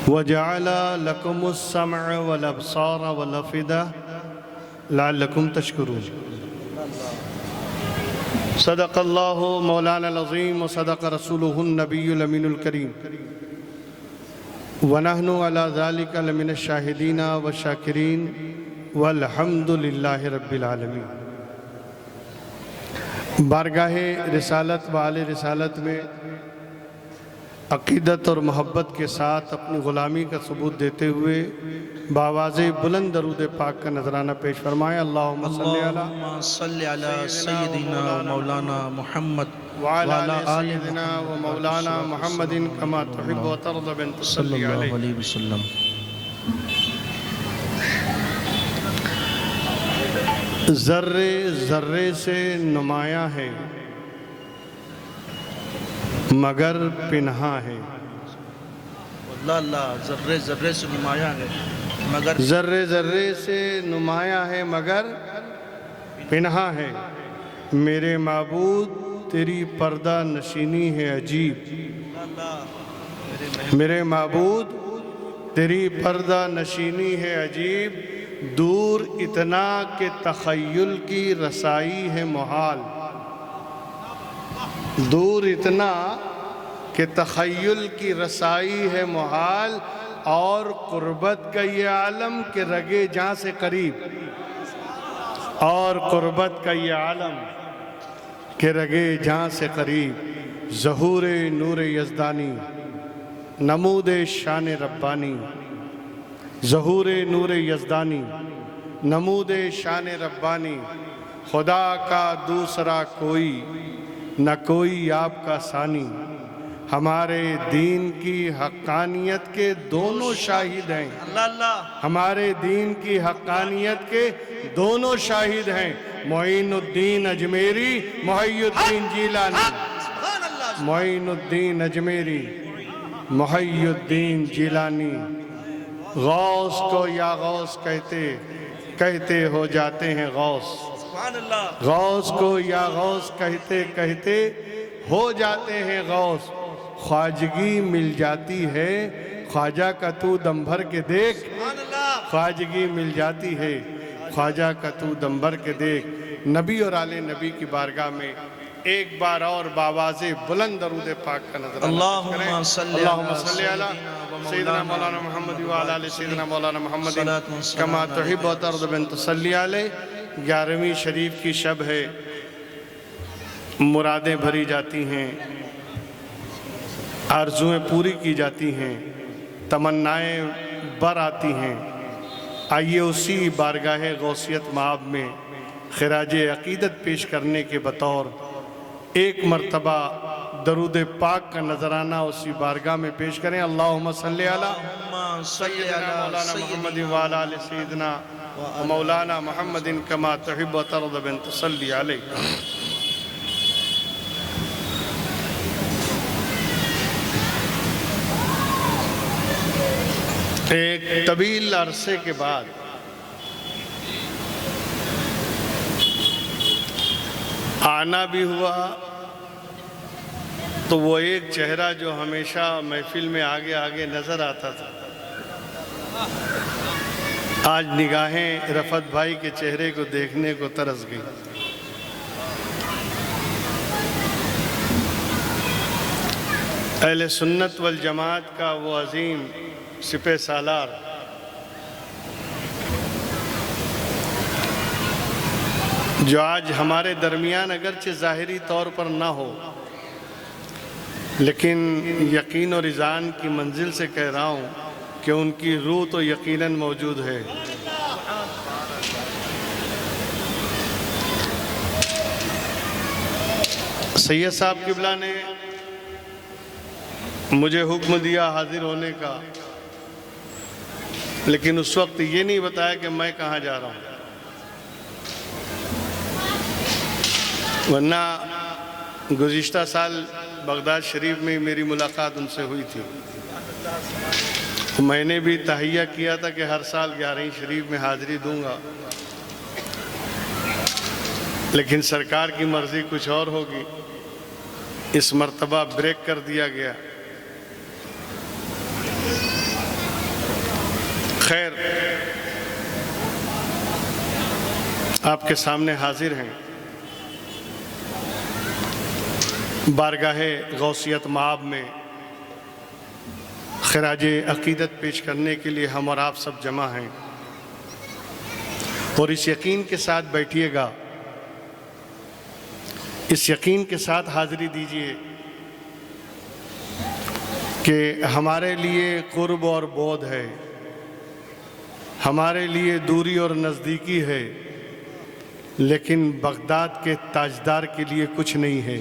وجعل لكم السمع والابصار والافئدة لعلكم تشكرون صدق اللہ مولانا العظیم وصدق رسولہ النبی الامین الکریم ونحن على ذلك لمن الشاہدین والشاکرین والحمد للہ رب العالمین۔ بارگاہ رسالت و آل رسالت میں عقیدت اور محبت کے ساتھ اپنی غلامی کا ثبوت دیتے ہوئے بآواز بلند درود پاک کا نذرانہ پیش فرمائیں۔ اللہم صلی علی سیدنا مولانا محمد وعلی سیدنا و مولانا محمد کما تحب و ترضى بن تصلی علیہ علیہ وسلم۔ ذرے ذرے سے نمایاں ہے مگر پنہاں ہے۔ اللہ اللہ، ذرے ذرے سے نمایاں ہے مگر ذرے ذرے سے نمایاں ہے مگر پنہاں ہے۔ میرے معبود تیری پردہ نشینی ہے عجیب۔ میرے معبود تیری پردہ نشینی ہے عجیب، دور اتنا کہ تخیل کی رسائی ہے محال۔ دور اتنا کہ تخیل کی رسائی ہے محال، اور قربت کا یہ عالم کہ رگے جاں سے قریب۔ اور قربت کا یہ عالم کہ رگے جاں سے قریب، ظہور نور یزدانی نمود شان ربانی۔ ظہور نور یزدانی نمود شان ربانی، خدا کا دوسرا کوئی نہ کوئی آپ کا ثانی۔ ہمارے دین کی حقانیت کے دونوں شاہد ہیں۔ اللہ اللہ، ہمارے دین کی حقانیت کے دونوں شاہد ہیں، معین الدین اجمیری، محی الدین جیلانی۔ سبحان اللہ۔ معین الدین اجمیری، محی الدین جیلانی۔ غوث کو یا غوث کہتے ہو جاتے ہیں غوث۔ سبحان اللہ۔ غوث کو یا غوث کہتے ہو جاتے ہیں غوث۔ خواجگی مل جاتی ہے خواجہ کا تو دم بھر کے دیکھ۔ سبحان اللہ۔ خواجگی مل جاتی ہے خواجہ کا تو دم بھر کے دیکھ۔ نبی اور آل نبی کی بارگاہ میں ایک بار اور بآواز بلند درود پاک کا نظر اللہم صلی علی سیدنا مولانا محمد وعلی آل سیدنا مولانا محمد کما تحب و ترضى بن تصلی علیہ۔ 11ویں شریف کی شب ہے، مرادیں بھری جاتی ہیں، آرزویں پوری کی جاتی ہیں، تمنائیں بر آتی ہیں۔ آئیے اسی بارگاہ غوثیت مآب میں خراج عقیدت پیش کرنے کے بطور ایک مرتبہ درود پاک کا نذرانہ اسی بارگاہ میں پیش کریں۔ اللہم صلی علی سیدنا مولانا محمد وعلی آل سیدنا مولانا محمد کما تحب و ترضى بن تصلی علیہ۔ ایک طویل عرصے کے بعد آنا بھی ہوا تو وہ ایک چہرہ جو ہمیشہ محفل میں آگے آگے نظر آتا تھا، آج نگاہیں رفعت بھائی کے چہرے کو دیکھنے کو ترس گئی۔ اہل سنت والجماعت کا وہ عظیم سپہ سالار جو آج ہمارے درمیان اگرچہ ظاہری طور پر نہ ہو، لیکن یقین اور اذعان کی منزل سے کہہ رہا ہوں کہ ان کی روح تو یقیناً موجود ہے۔ سید صاحب قبلہ نے مجھے حکم دیا حاضر ہونے کا، لیکن اس وقت یہ نہیں بتایا کہ میں کہاں جا رہا ہوں، ورنہ گزشتہ سال بغداد شریف میں میری ملاقات ان سے ہوئی تھی۔ میں نے بھی تہیہ کیا تھا کہ ہر سال 11ویں شریف میں حاضری دوں گا، لیکن سرکار کی مرضی کچھ اور ہوگی، اس مرتبہ بریک کر دیا گیا۔ خیر، آپ کے سامنے حاضر ہیں بارگاہ غوثیت مآب میں خراج عقیدت پیش کرنے کے لیے ہم اور آپ سب جمع ہیں، اور اس یقین کے ساتھ بیٹھیے گا، اس یقین کے ساتھ حاضری دیجیے کہ ہمارے لیے قرب اور بعد ہے، ہمارے لیے دوری اور نزدیکی ہے، لیکن بغداد کے تاجدار کے لیے کچھ نہیں ہے۔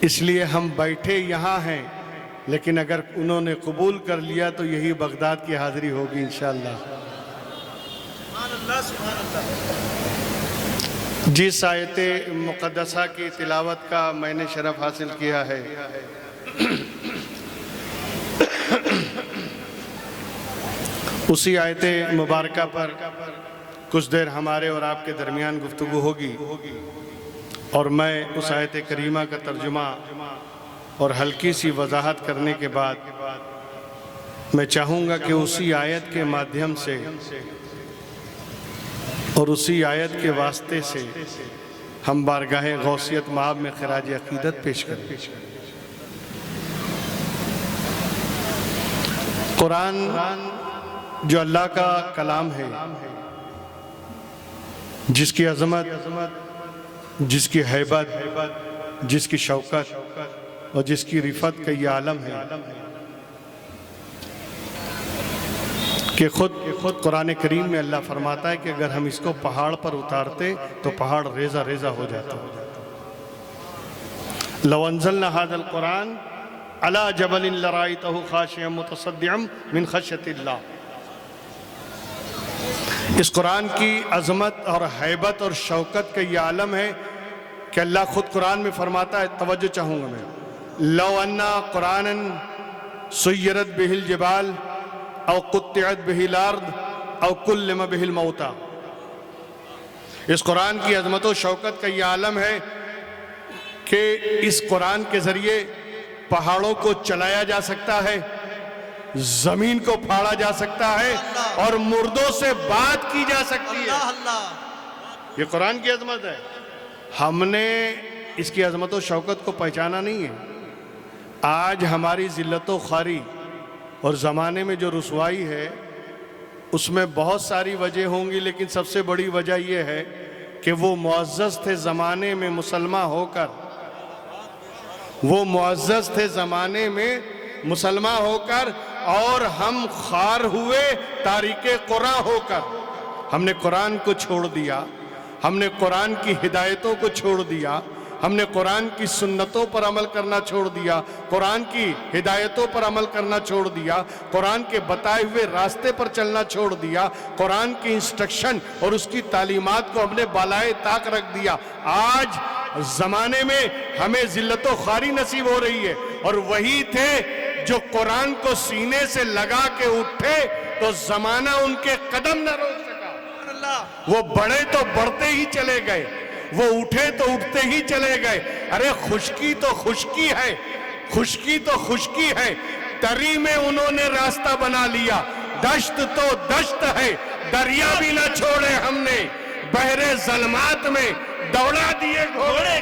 اس لیے ہم بیٹھے یہاں ہیں، لیکن اگر انہوں نے قبول کر لیا تو یہی بغداد کی حاضری ہوگی انشاءاللہ۔ سبحان اللہ سبحان اللہ۔ جس آیت مقدسہ کی تلاوت کا میں نے شرف حاصل کیا ہے، اسی آیت مبارکہ پر کچھ دیر ہمارے اور آپ کے درمیان گفتگو ہوگی، اور میں اس آیت کریمہ کا ترجمہ اور ہلکی سی وضاحت کرنے کے بعد میں چاہوں گا کہ اسی آیت کے مادھیم سے اور اسی آیت کے واسطے سے ہم بارگاہ غوثیت مآب میں خراج عقیدت پیش کریں۔ قرآن جو اللہ کا کلام ہے، جس کی عظمت، جس کی ہیبت، جس کی شوکت اور جس کی رفعت کا یہ عالم ہے کہ خود قرآن کریم میں اللہ فرماتا ہے کہ اگر ہم اس کو پہاڑ پر اتارتے تو پہاڑ ریزہ ریزہ ہو جاتا۔ لو انزلنا هذا القرآن على جبل لرأيته خاشعا متصدعا من خشية اللہ۔ اس قرآن کی عظمت اور ہیبت اور شوکت کا یہ عالم ہے کہ اللہ خود قرآن میں فرماتا ہے، توجہ چاہوں گا میں، لو انا قرآنا سیرت بہ الجبال او قطعت بہ الارض او کلم بہ الموتى۔ اس قرآن کی عظمت و شوکت کا یہ عالم ہے کہ اس قرآن کے ذریعے پہاڑوں کو چلایا جا سکتا ہے، زمین کو پھاڑا جا سکتا ہے، اور مردوں سے بات کی جا سکتی ہے۔ یہ قرآن کی عظمت ہے۔ ہم نے اس کی عظمت و شوکت کو پہچانا نہیں ہے۔ آج ہماری ذلت و خواری اور زمانے میں جو رسوائی ہے، اس میں بہت ساری وجہ ہوں گی، لیکن سب سے بڑی وجہ یہ ہے کہ وہ معزز تھے زمانے میں مسلمان ہو کر، وہ معزز تھے زمانے میں مسلمان ہو کر، اور ہم خوار ہوئے تاریک قرآن ہو کر۔ ہم نے قرآن کو چھوڑ دیا، ہم نے قرآن کی ہدایتوں کو چھوڑ دیا، ہم نے قرآن کی سنتوں پر عمل کرنا چھوڑ دیا، قرآن کی ہدایتوں پر عمل کرنا چھوڑ دیا، قرآن کے بتائے ہوئے راستے پر چلنا چھوڑ دیا، قرآن کی انسٹرکشن اور اس کی تعلیمات کو ہم نے بالائے طاق رکھ دیا۔ آج زمانے میں ہمیں ذلت و خواری نصیب ہو رہی ہے، اور وہی تھے جو قرآن کو سینے سے لگا کے اٹھے تو زمانہ ان کے قدم نہ روک سکا۔ وہ بڑھے تو بڑھتے ہی چلے گئے، وہ اٹھے تو اٹھتے ہی چلے گئے۔ ارے خشکی تو خشکی ہے، خشکی تو خشکی ہے، تری میں انہوں نے راستہ بنا لیا۔ دشت تو دشت ہے، دریا بھی نہ چھوڑے ہم نے، بحر ظلمات میں دوڑا دیے گھوڑے۔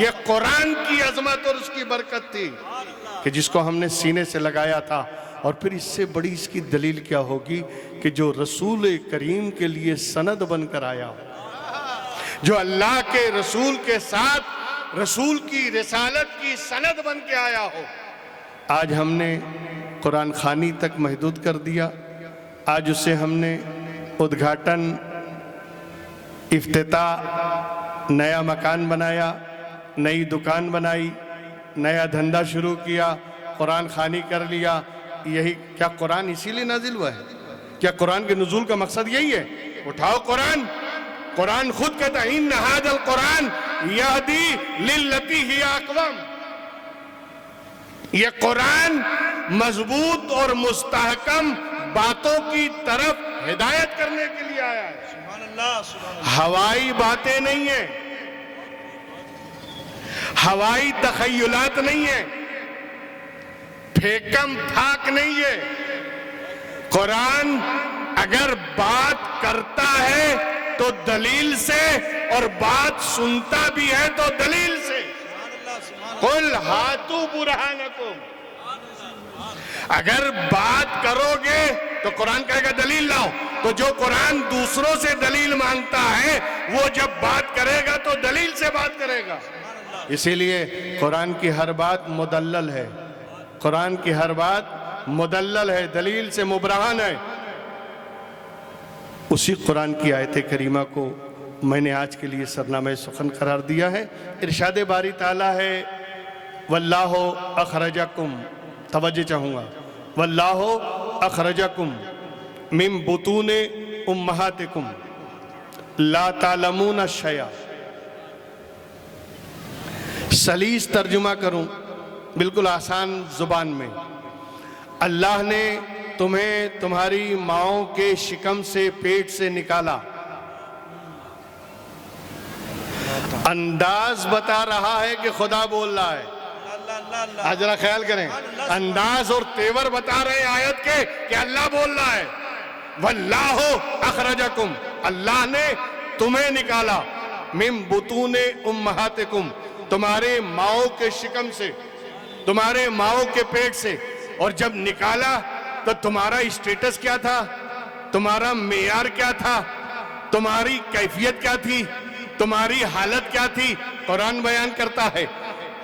یہ قرآن کی عظمت اور اس کی برکت تھی کہ جس کو ہم نے سینے سے لگایا تھا۔ اور پھر اس سے بڑی اس کی دلیل کیا ہوگی کہ جو رسول کریم کے لیے سند بن کر آیا ہو، جو اللہ کے رسول کے ساتھ رسول کی رسالت کی سند بن کے آیا ہو، آج ہم نے قرآن خوانی تک محدود کر دیا۔ آج اسے ہم نے ادگھاٹن، افتتاح، نیا مکان بنایا، نئی دکان بنائی، نیا دھندا شروع کیا، قرآن خوانی کر لیا۔ یہی کیا قرآن اسی لیے نازل ہوا ہے؟ کیا قرآن کے نزول کا مقصد یہی ہے؟ اٹھاؤ قرآن، قرآن خود کہتا ہے ان ھذا القرآن یہدی للتی ہی اقوم۔ یہ قرآن مضبوط اور مستحکم باتوں کی طرف ہدایت کرنے کے لیے آیا ہے، سبحان اللہ سبحان اللہ۔ ہوائی باتیں نہیں ہیں، ہوائی تخیلات نہیں ہیں، پھیکم پھاک نہیں ہے، قرآن اگر بات کرتا ہے تو دلیل سے، اور بات سنتا بھی ہے تو دلیل سے۔ قُلْ ہَاتُوا بُرْہَانَکُمْ، اگر بات کرو گے تو قرآن کہے گا دلیل لاؤ، تو جو قرآن دوسروں سے دلیل مانگتا ہے وہ جب بات کرے گا تو دلیل سے بات کرے گا۔ اسی لیے قرآن کی ہر بات مدلل ہے، قرآن کی ہر بات مدلل ہے، دلیل سے مبرہن ہے۔ اسی قرآن کی آیت کریمہ کو میں نے آج کے لیے سرنامہ سخن قرار دیا ہے۔ ارشاد باری تعالیٰ ہے واللہ اخرجکم، توجہ چاہوں گا، واللہ اخرجکم من بطون امہاتکم لا تعلمون شیئا۔ سلیس ترجمہ کروں بالکل آسان زبان میں، اللہ نے تمہیں تمہاری ماؤں کے شکم سے، پیٹ سے نکالا۔ انداز بتا رہا ہے کہ خدا بول رہا ہے، ذرا خیال کریں، انداز اور تیور بتا رہے آیت کے کہ اللہ بول رہا ہے۔ واللہ اخرجکم، اللہ نے تمہیں نکالا، من بطون امہاتکم، تمہارے ماؤں کے شکم سے، تمہارے ماؤں کے پیٹ سے۔ اور جب نکالا تو تمہارا اسٹیٹس کیا تھا، تمہارا معیار کیا تھا، تمہاری کیفیت کیا تھی، تمہاری حالت کیا تھی؟ قرآن بیان کرتا ہے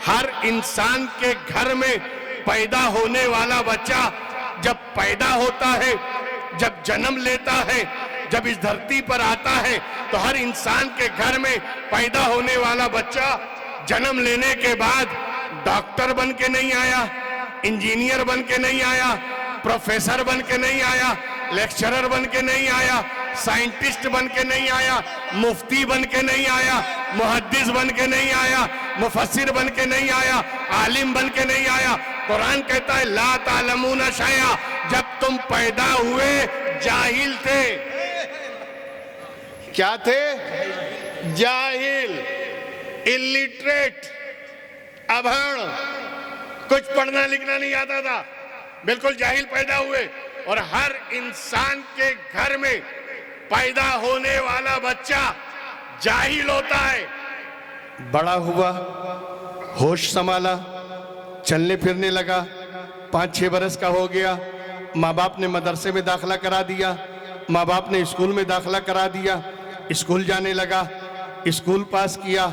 ہر انسان کے گھر میں پیدا ہونے والا بچہ جب پیدا ہوتا ہے، جب جنم لیتا ہے، جب اس دھرتی پر آتا ہے، تو ہر انسان کے گھر میں پیدا ہونے والا بچہ جنم لینے کے بعد ڈاکٹر بن کے نہیں آیا، انجینئر بن کے نہیں آیا، پروفیسر بن کے نہیں آیا، لیکچرر بن کے نہیں آیا، سائنٹسٹ بن کے نہیں آیا، مفتی بن کے نہیں آیا، محدث بن کے نہیں آیا، مفسر بن کے نہیں آیا، عالم بن کے نہیں آیا۔ قرآن کہتا ہے لا تعلمون شیئا، جب تم پیدا ہوئے جاہل تھے۔ کیا تھے؟ جاہل، اللیٹریٹ، ابھڑ، کچھ پڑھنا لکھنا نہیں آتا تھا، بالکل جاہل پیدا ہوئے۔ اور ہر انسان کے گھر میں پیدا ہونے والا بچہ جاہل ہوتا ہے۔ بڑا ہوا، ہوش سنبھالا، چلنے پھرنے لگا، 5-6 برس کا ہو گیا، ماں باپ نے مدرسے میں داخلہ کرا دیا، ماں باپ نے اسکول میں داخلہ کرا دیا، اسکول جانے لگا، اسکول پاس کیا،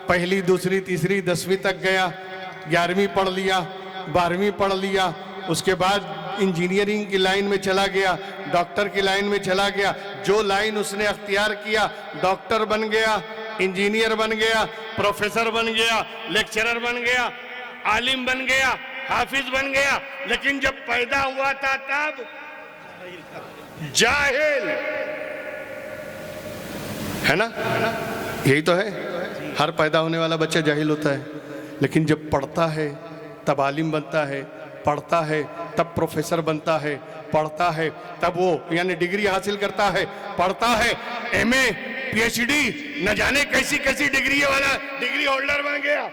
پہلی، دوسری، تیسری، 10ویں تک گیا، 11ویں پڑھ لیا، 12ویں پڑھ لیا، اس کے بعد انجینئرنگ کی لائن میں چلا گیا، ڈاکٹر کی لائن میں چلا گیا۔ جو لائن اس نے اختیار کیا، ڈاکٹر بن گیا، انجینئر بن گیا، پروفیسر بن گیا، لیکچرر بن گیا، عالم بن گیا، حافظ بن گیا۔ لیکن جب پیدا ہوا تھا تب جاہل ہے نا؟ یہی تو ہے، ہر پیدا ہونے والا بچہ جاہل ہوتا ہے، لیکن جب پڑھتا ہے تب عالم بنتا ہے، پڑھتا ہے تب پروفیسر بنتا ہے، پڑھتا ہے تب وہ یعنی ڈگری حاصل کرتا ہے، پڑھتا ہے ایم اے، پی ایچ ڈی، نہ جانے کیسی کیسی ڈگری والا ڈگری ہولڈر بن گیا۔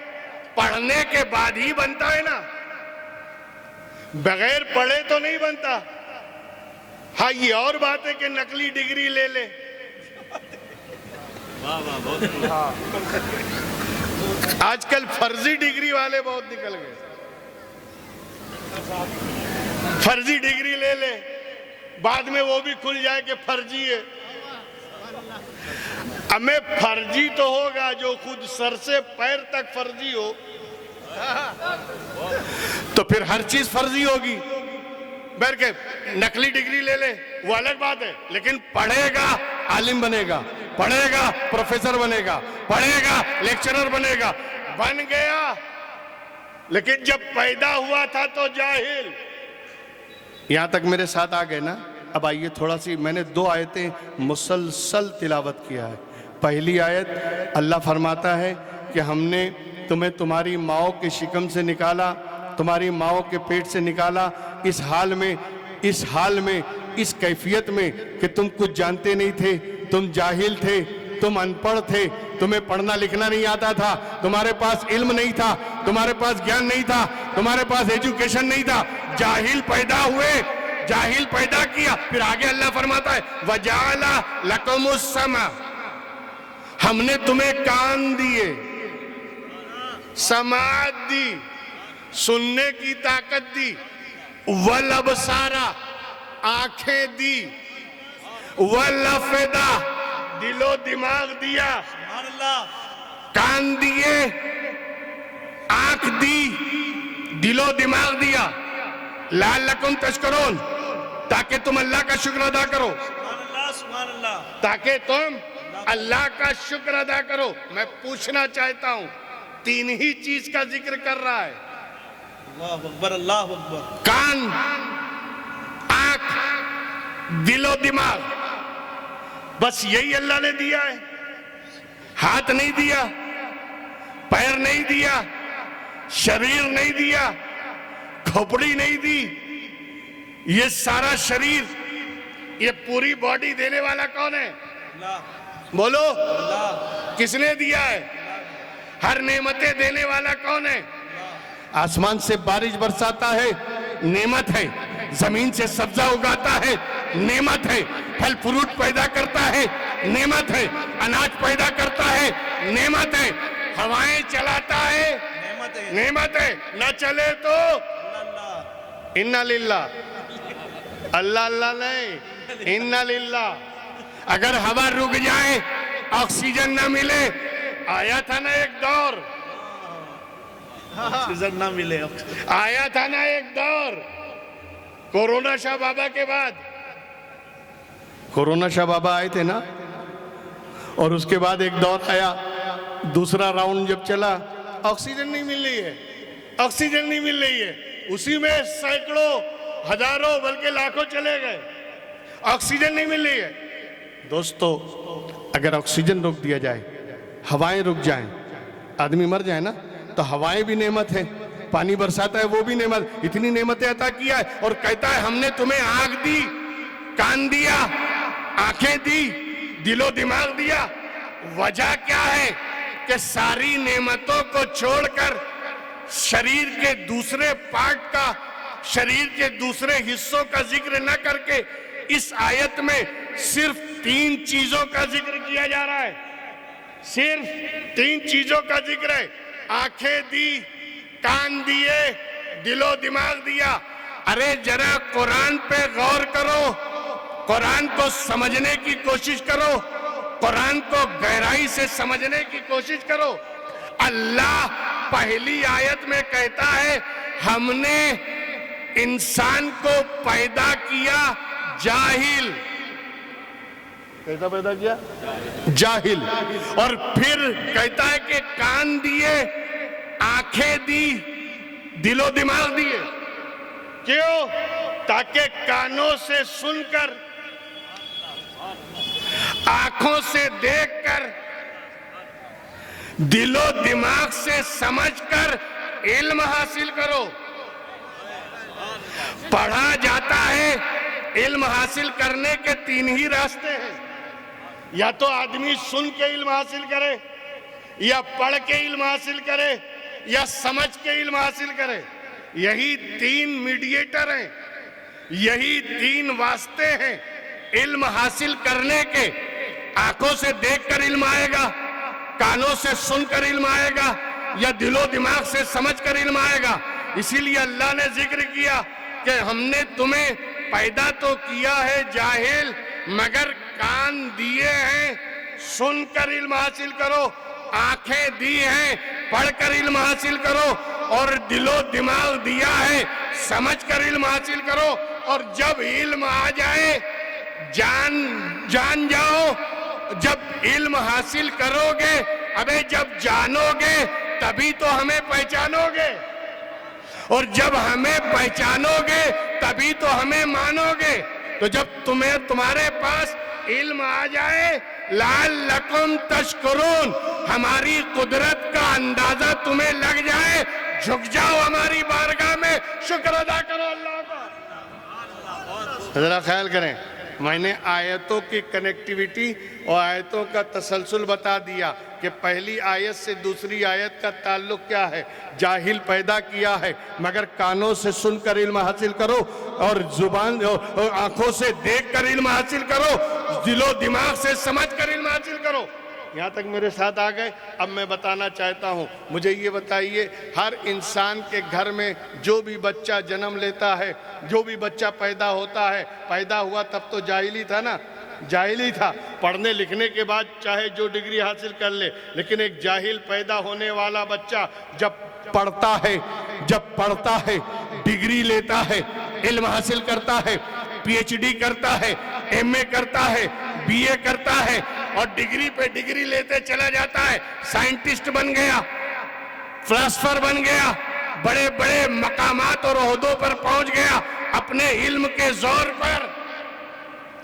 پڑھنے کے بعد ہی بنتا ہے نا، بغیر پڑھے تو نہیں بنتا۔ ہاں یہ اور بات ہے کہ نقلی ڈگری لے لے، آج کل فرضی ڈگری والے بہت نکل گئے، فرضی ڈگری لے لے، بعد میں وہ بھی کھل جائے کہ فرضی ہے۔ ہمیں فرضی تو ہوگا جو خود سر سے پیر تک فرضی ہو، تو پھر ہر چیز فرضی ہوگی۔ بلکہ نقلی ڈگری لے لے وہ الگ بات ہے، لیکن پڑھے گا عالم بنے گا، پڑھے گا پروفیسر بنے گا، پڑھے گا لیکچرر بنے گا، بن گیا۔ لیکن جب پیدا ہوا تھا تو جاہل۔ یہاں تک میرے ساتھ آ گئے نا؟ اب آئیے تھوڑا سی، میں نے 2 آیتیں مسلسل تلاوت کیا ہے۔ پہلی آیت اللہ فرماتا ہے کہ ہم نے تمہیں تمہاری ماؤں کے شکم سے نکالا، تمہاری ماؤں کے پیٹ سے نکالا، اس حال میں اس کیفیت میں کہ تم کچھ جانتے نہیں تھے، تم جاہل تھے، تم ان پڑھ تھے، تمہیں پڑھنا لکھنا نہیں آتا تھا، تمہارے پاس علم نہیں تھا، تمہارے پاس گیان نہیں تھا، تمہارے پاس ایجوکیشن نہیں تھا، جاہل پیدا ہوئے۔ جاہل پیدا کیا. پھر آگے اللہ فرماتا ہے وَجَعَلَ لَكُمُ السَّمْعَ، ہم نے تمہیں کان دیے، سماعت دی، سننے کی طاقت دی، وَالْأَبْصَارَ آنکھیں دی، وَالْأَفْئِدَةَ دل و دماغ دیا. سبحان اللہ. کان دیے، آنکھ دی، دل و دماغ دیا. لعلکم تشکرون، تاکہ تم اللہ کا شکر ادا کرو، سبحان اللہ. سبحان اللہ. تاکہ تم اللہ کا شکر ادا کرو. میں پوچھنا چاہتا ہوں، تین ہی چیز کا ذکر کر رہا ہے، اللہ اکبر. اللہ اکبر. کان، آنکھ، دل و دماغ. بس یہی اللہ نے دیا ہے. ہاتھ نہیں دیا، پیر نہیں دیا، شریر نہیں دیا، کھوپڑی نہیں دی. یہ سارا شریر، یہ پوری باڈی دینے والا کون ہے؟ اللہ. بولو، اللہ. کس نے دیا ہے؟ ہر نعمتیں دینے والا کون ہے؟ آسمان سے بارش برساتا ہے، نعمت ہے. زمین سے سبزہ اگاتا ہے، نعمت ہے. پھل فروٹ پیدا کرتا ہے، نعمت ہے. اناج پیدا کرتا ہے، نعمت ہے. ہوائیں چلاتا ہے، نعمت ہے. نعمت ہے. نہ چلے تو اللہ. انا للہ، اللہ اللہ نہیں، انا للہ. اگر ہوا رک جائے، آکسیجن نہ ملے، آیا تھا نا ایک دور، آکسیجن نہ ملے. آیا تھا نا ایک دور کورونا شاہ بابا کے بعد. کورونا شاہ بابا آئے تھے نا، اور اس کے بعد ایک دور آیا، دوسرا راؤنڈ جب چلا، آکسیجن نہیں مل رہی ہے، آکسیجن نہیں مل رہی ہے. اسی میں سینکڑوں، ہزاروں، بلکہ لاکھوں چلے گئے. آکسیجن نہیں مل رہی ہے. دوستو، اگر آکسیجن روک دیا جائے، ہوائیں رک جائیں، آدمی مر جائے نا، تو ہوائیں بھی نعمت ہے، پانی برساتا ہے وہ بھی نعمت. اتنی نعمتیں عطا کیا ہے، اور کہتا ہے ہم نے تمہیں آنکھ دی، کان دیا، آنکھیں دی، دل و دماغ دیا. وجہ کیا ہے کہ ساری نعمتوں کو چھوڑ کر شریر کے دوسرے پارٹ کا، شریر کے دوسرے حصوں کا ذکر نہ کر کے اس آیت میں صرف 3 چیزوں کا ذکر کیا جا رہا ہے. صرف 3 چیزوں کا ذکر ہے. آنکھیں دی، کان دیے، دل و دماغ دیا. ارے ذرا قرآن پہ غور کرو، قرآن کو سمجھنے کی کوشش کرو، قرآن کو گہرائی سے سمجھنے کی کوشش کرو. اللہ پہلی آیت میں کہتا ہے ہم نے انسان کو پیدا کیا جاہل. کیسا پیدا کیا؟ جاہل. اور پھر کہتا ہے کہ کان دیے، آنکھیں دی، دل و دماغ دیے. کیوں؟ تاکہ کانوں سے سن کر، آنکھوں سے دیکھ کر، دل و دماغ سے سمجھ کر علم حاصل کرو. پڑھا جاتا ہے، علم حاصل کرنے کے 3 ہی راستے ہیں. یا تو آدمی سن کے علم حاصل کرے، یا پڑھ کے علم حاصل کرے، یا سمجھ کے علم حاصل کرے. یہی 3 میڈیٹر ہیں، یہی 3 واسطے ہیں علم حاصل کرنے کے. آنکھوں سے دیکھ کر علم آئے گا، کانوں سے سن کر علم آئے گا، یا دل و دماغ سے سمجھ کر علم آئے گا. اسی لیے اللہ نے ذکر کیا کہ ہم نے تمہیں پیدا تو کیا ہے جاہل، مگر کان دیے ہیں، سن کر علم حاصل کرو. آنکھیں دی ہیں، پڑھ کر علم حاصل کرو. اور دل و دماغ دیا ہے، سمجھ کر علم حاصل کرو. اور جب علم آ جائے، جان جاؤ. جب علم حاصل کرو گے، ابے جب جانو گے تبھی تو ہمیں پہچانو گے. اور جب ہمیں پہچانو گے تبھی تو ہمیں مانو گے. تو جب تمہارے پاس علم آ جائے، لعلکم تشکرون، ہماری قدرت کا اندازہ تمہیں لگ جائے، جھک جاؤ ہماری بارگاہ میں، شکر ادا کرو اللہ کا. ذرا خیال کریں، میں نے آیتوں کی کنیکٹیوٹی اور آیتوں کا تسلسل بتا دیا کہ پہلی آیت سے دوسری آیت کا تعلق کیا ہے. جاہل پیدا کیا ہے مگر کانوں سے سن کر علم حاصل کرو اور زبان اور آنکھوں سے دیکھ کر علم حاصل کرو, دل و دماغ سے سمجھ کر علم حاصل کرو. یہاں تک میرے ساتھ آ گئے. اب میں بتانا چاہتا ہوں, مجھے یہ بتائیے, ہر انسان کے گھر میں جو بھی بچہ جنم لیتا ہے, جو بھی بچہ پیدا ہوتا ہے, پیدا ہوا تب تو جاہلی تھا نا, جاہلی تھا. پڑھنے لکھنے کے بعد چاہے جو ڈگری حاصل کر لے, لیکن ایک جاہل پیدا ہونے والا بچہ جب پڑھتا ہے, ڈگری لیتا ہے, علم حاصل کرتا ہے, پی ایچ ڈی کرتا ہے, ایم اے کرتا ہے, بی اے کرتا ہے اور ڈگری پہ ڈگری لیتے چلا جاتا ہے, سائنٹسٹ بن گیا, فلسفر بن گیا, بڑے بڑے مقامات اور عہدوں پر پہنچ گیا اپنے علم کے زور پر.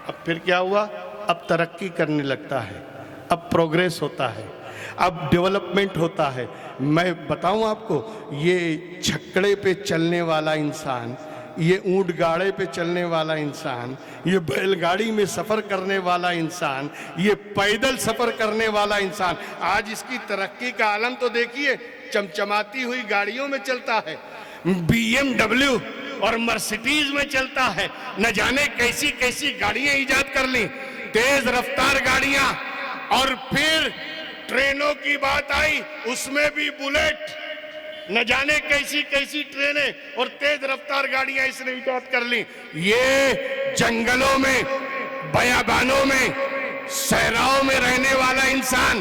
اب پھر کیا ہوا؟ اب ترقی کرنے لگتا ہے, اب پروگریس ہوتا ہے, اب ڈیولپمنٹ ہوتا ہے. میں بتاؤں آپ کو, یہ چھکڑے پہ چلنے والا انسان, یہ اونٹ گاڑے پہ چلنے والا انسان, یہ بیل گاڑی میں سفر کرنے والا انسان, یہ پیدل سفر کرنے والا انسان, آج اس کی ترقی کا عالم تو دیکھیے, چمچماتی ہوئی گاڑیوں میں چلتا ہے, بی ایم ڈبلیو اور مرسیڈیز میں چلتا ہے, نہ جانے کیسی کیسی گاڑیاں ایجاد کر لیں, تیز رفتار گاڑیاں. اور پھر ٹرینوں کی بات آئی, اس میں بھی بلیٹ, نہ جانے کیسی کیسی ٹرینیں اور تیز رفتار گاڑیاں اس نے ایجاد کر لی. یہ جنگلوں میں, بیابانوں میں, صحراؤں میں رہنے والا انسان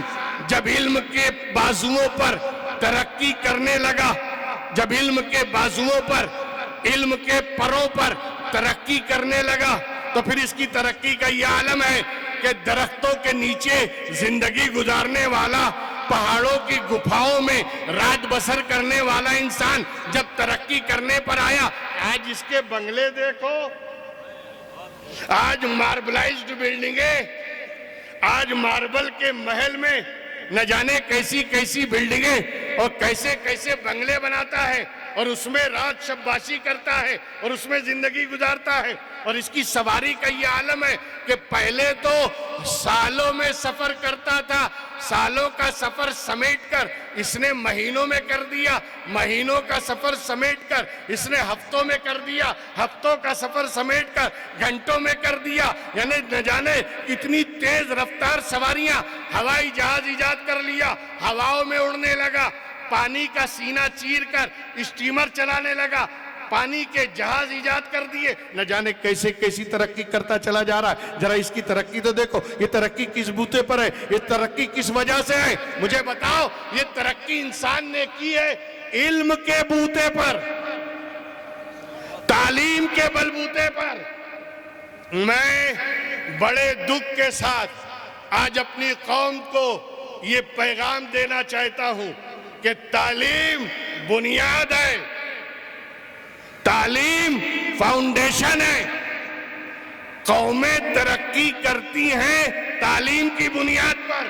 جب علم کے بازوؤں پر ترقی کرنے لگا, جب علم کے بازوؤں پر, علم کے پروں پر ترقی کرنے لگا, تو پھر اس کی ترقی کا یہ عالم ہے کہ درختوں کے نیچے زندگی گزارنے والا, پہاڑوں کی گفاؤں میں رات بسر کرنے والا انسان جب ترقی کرنے پر آیا, آج اس کے بنگلے دیکھو, آج ماربلائزڈ بلڈنگیں, آج ماربل کے محل میں نہ جانے کیسی کیسی بلڈنگیں اور کیسے کیسے بنگلے بناتا ہے, اور اس میں رات شباشی کرتا ہے اور اس میں زندگی گزارتا ہے. اور اس کی سواری کا یہ عالم ہے کہ پہلے تو سالوں میں سفر کرتا تھا, سالوں کا سفر سمیٹ کر اس نے مہینوں میں کر دیا, مہینوں کا سفر سمیٹ کر اس نے ہفتوں میں کر دیا, ہفتوں کا سفر سمیٹ کر گھنٹوں میں کر دیا. یعنی نہ جانے اتنی تیز رفتار سواریاں, ہوائی جہاز ایجاد کر لیا, ہواؤں میں اڑنے لگا, پانی کا سینہ چیر کر اسٹیمر چلانے لگا, پانی کے جہاز ایجاد کر دیے, نہ جانے کیسے کیسی ترقی کرتا چلا جا رہا ہے. ذرا اس کی ترقی تو دیکھو, یہ ترقی کس بوتے پر ہے, یہ ترقی کس وجہ سے ہے, مجھے بتاؤ. یہ ترقی انسان نے کی ہے علم کے بوتے پر, تعلیم کے بلبوتے پر. میں بڑے دکھ کے ساتھ آج اپنی قوم کو یہ پیغام دینا چاہتا ہوں کہ تعلیم بنیاد ہے, تعلیم فاؤنڈیشن ہے. قومیں ترقی کرتی ہیں تعلیم کی بنیاد پر.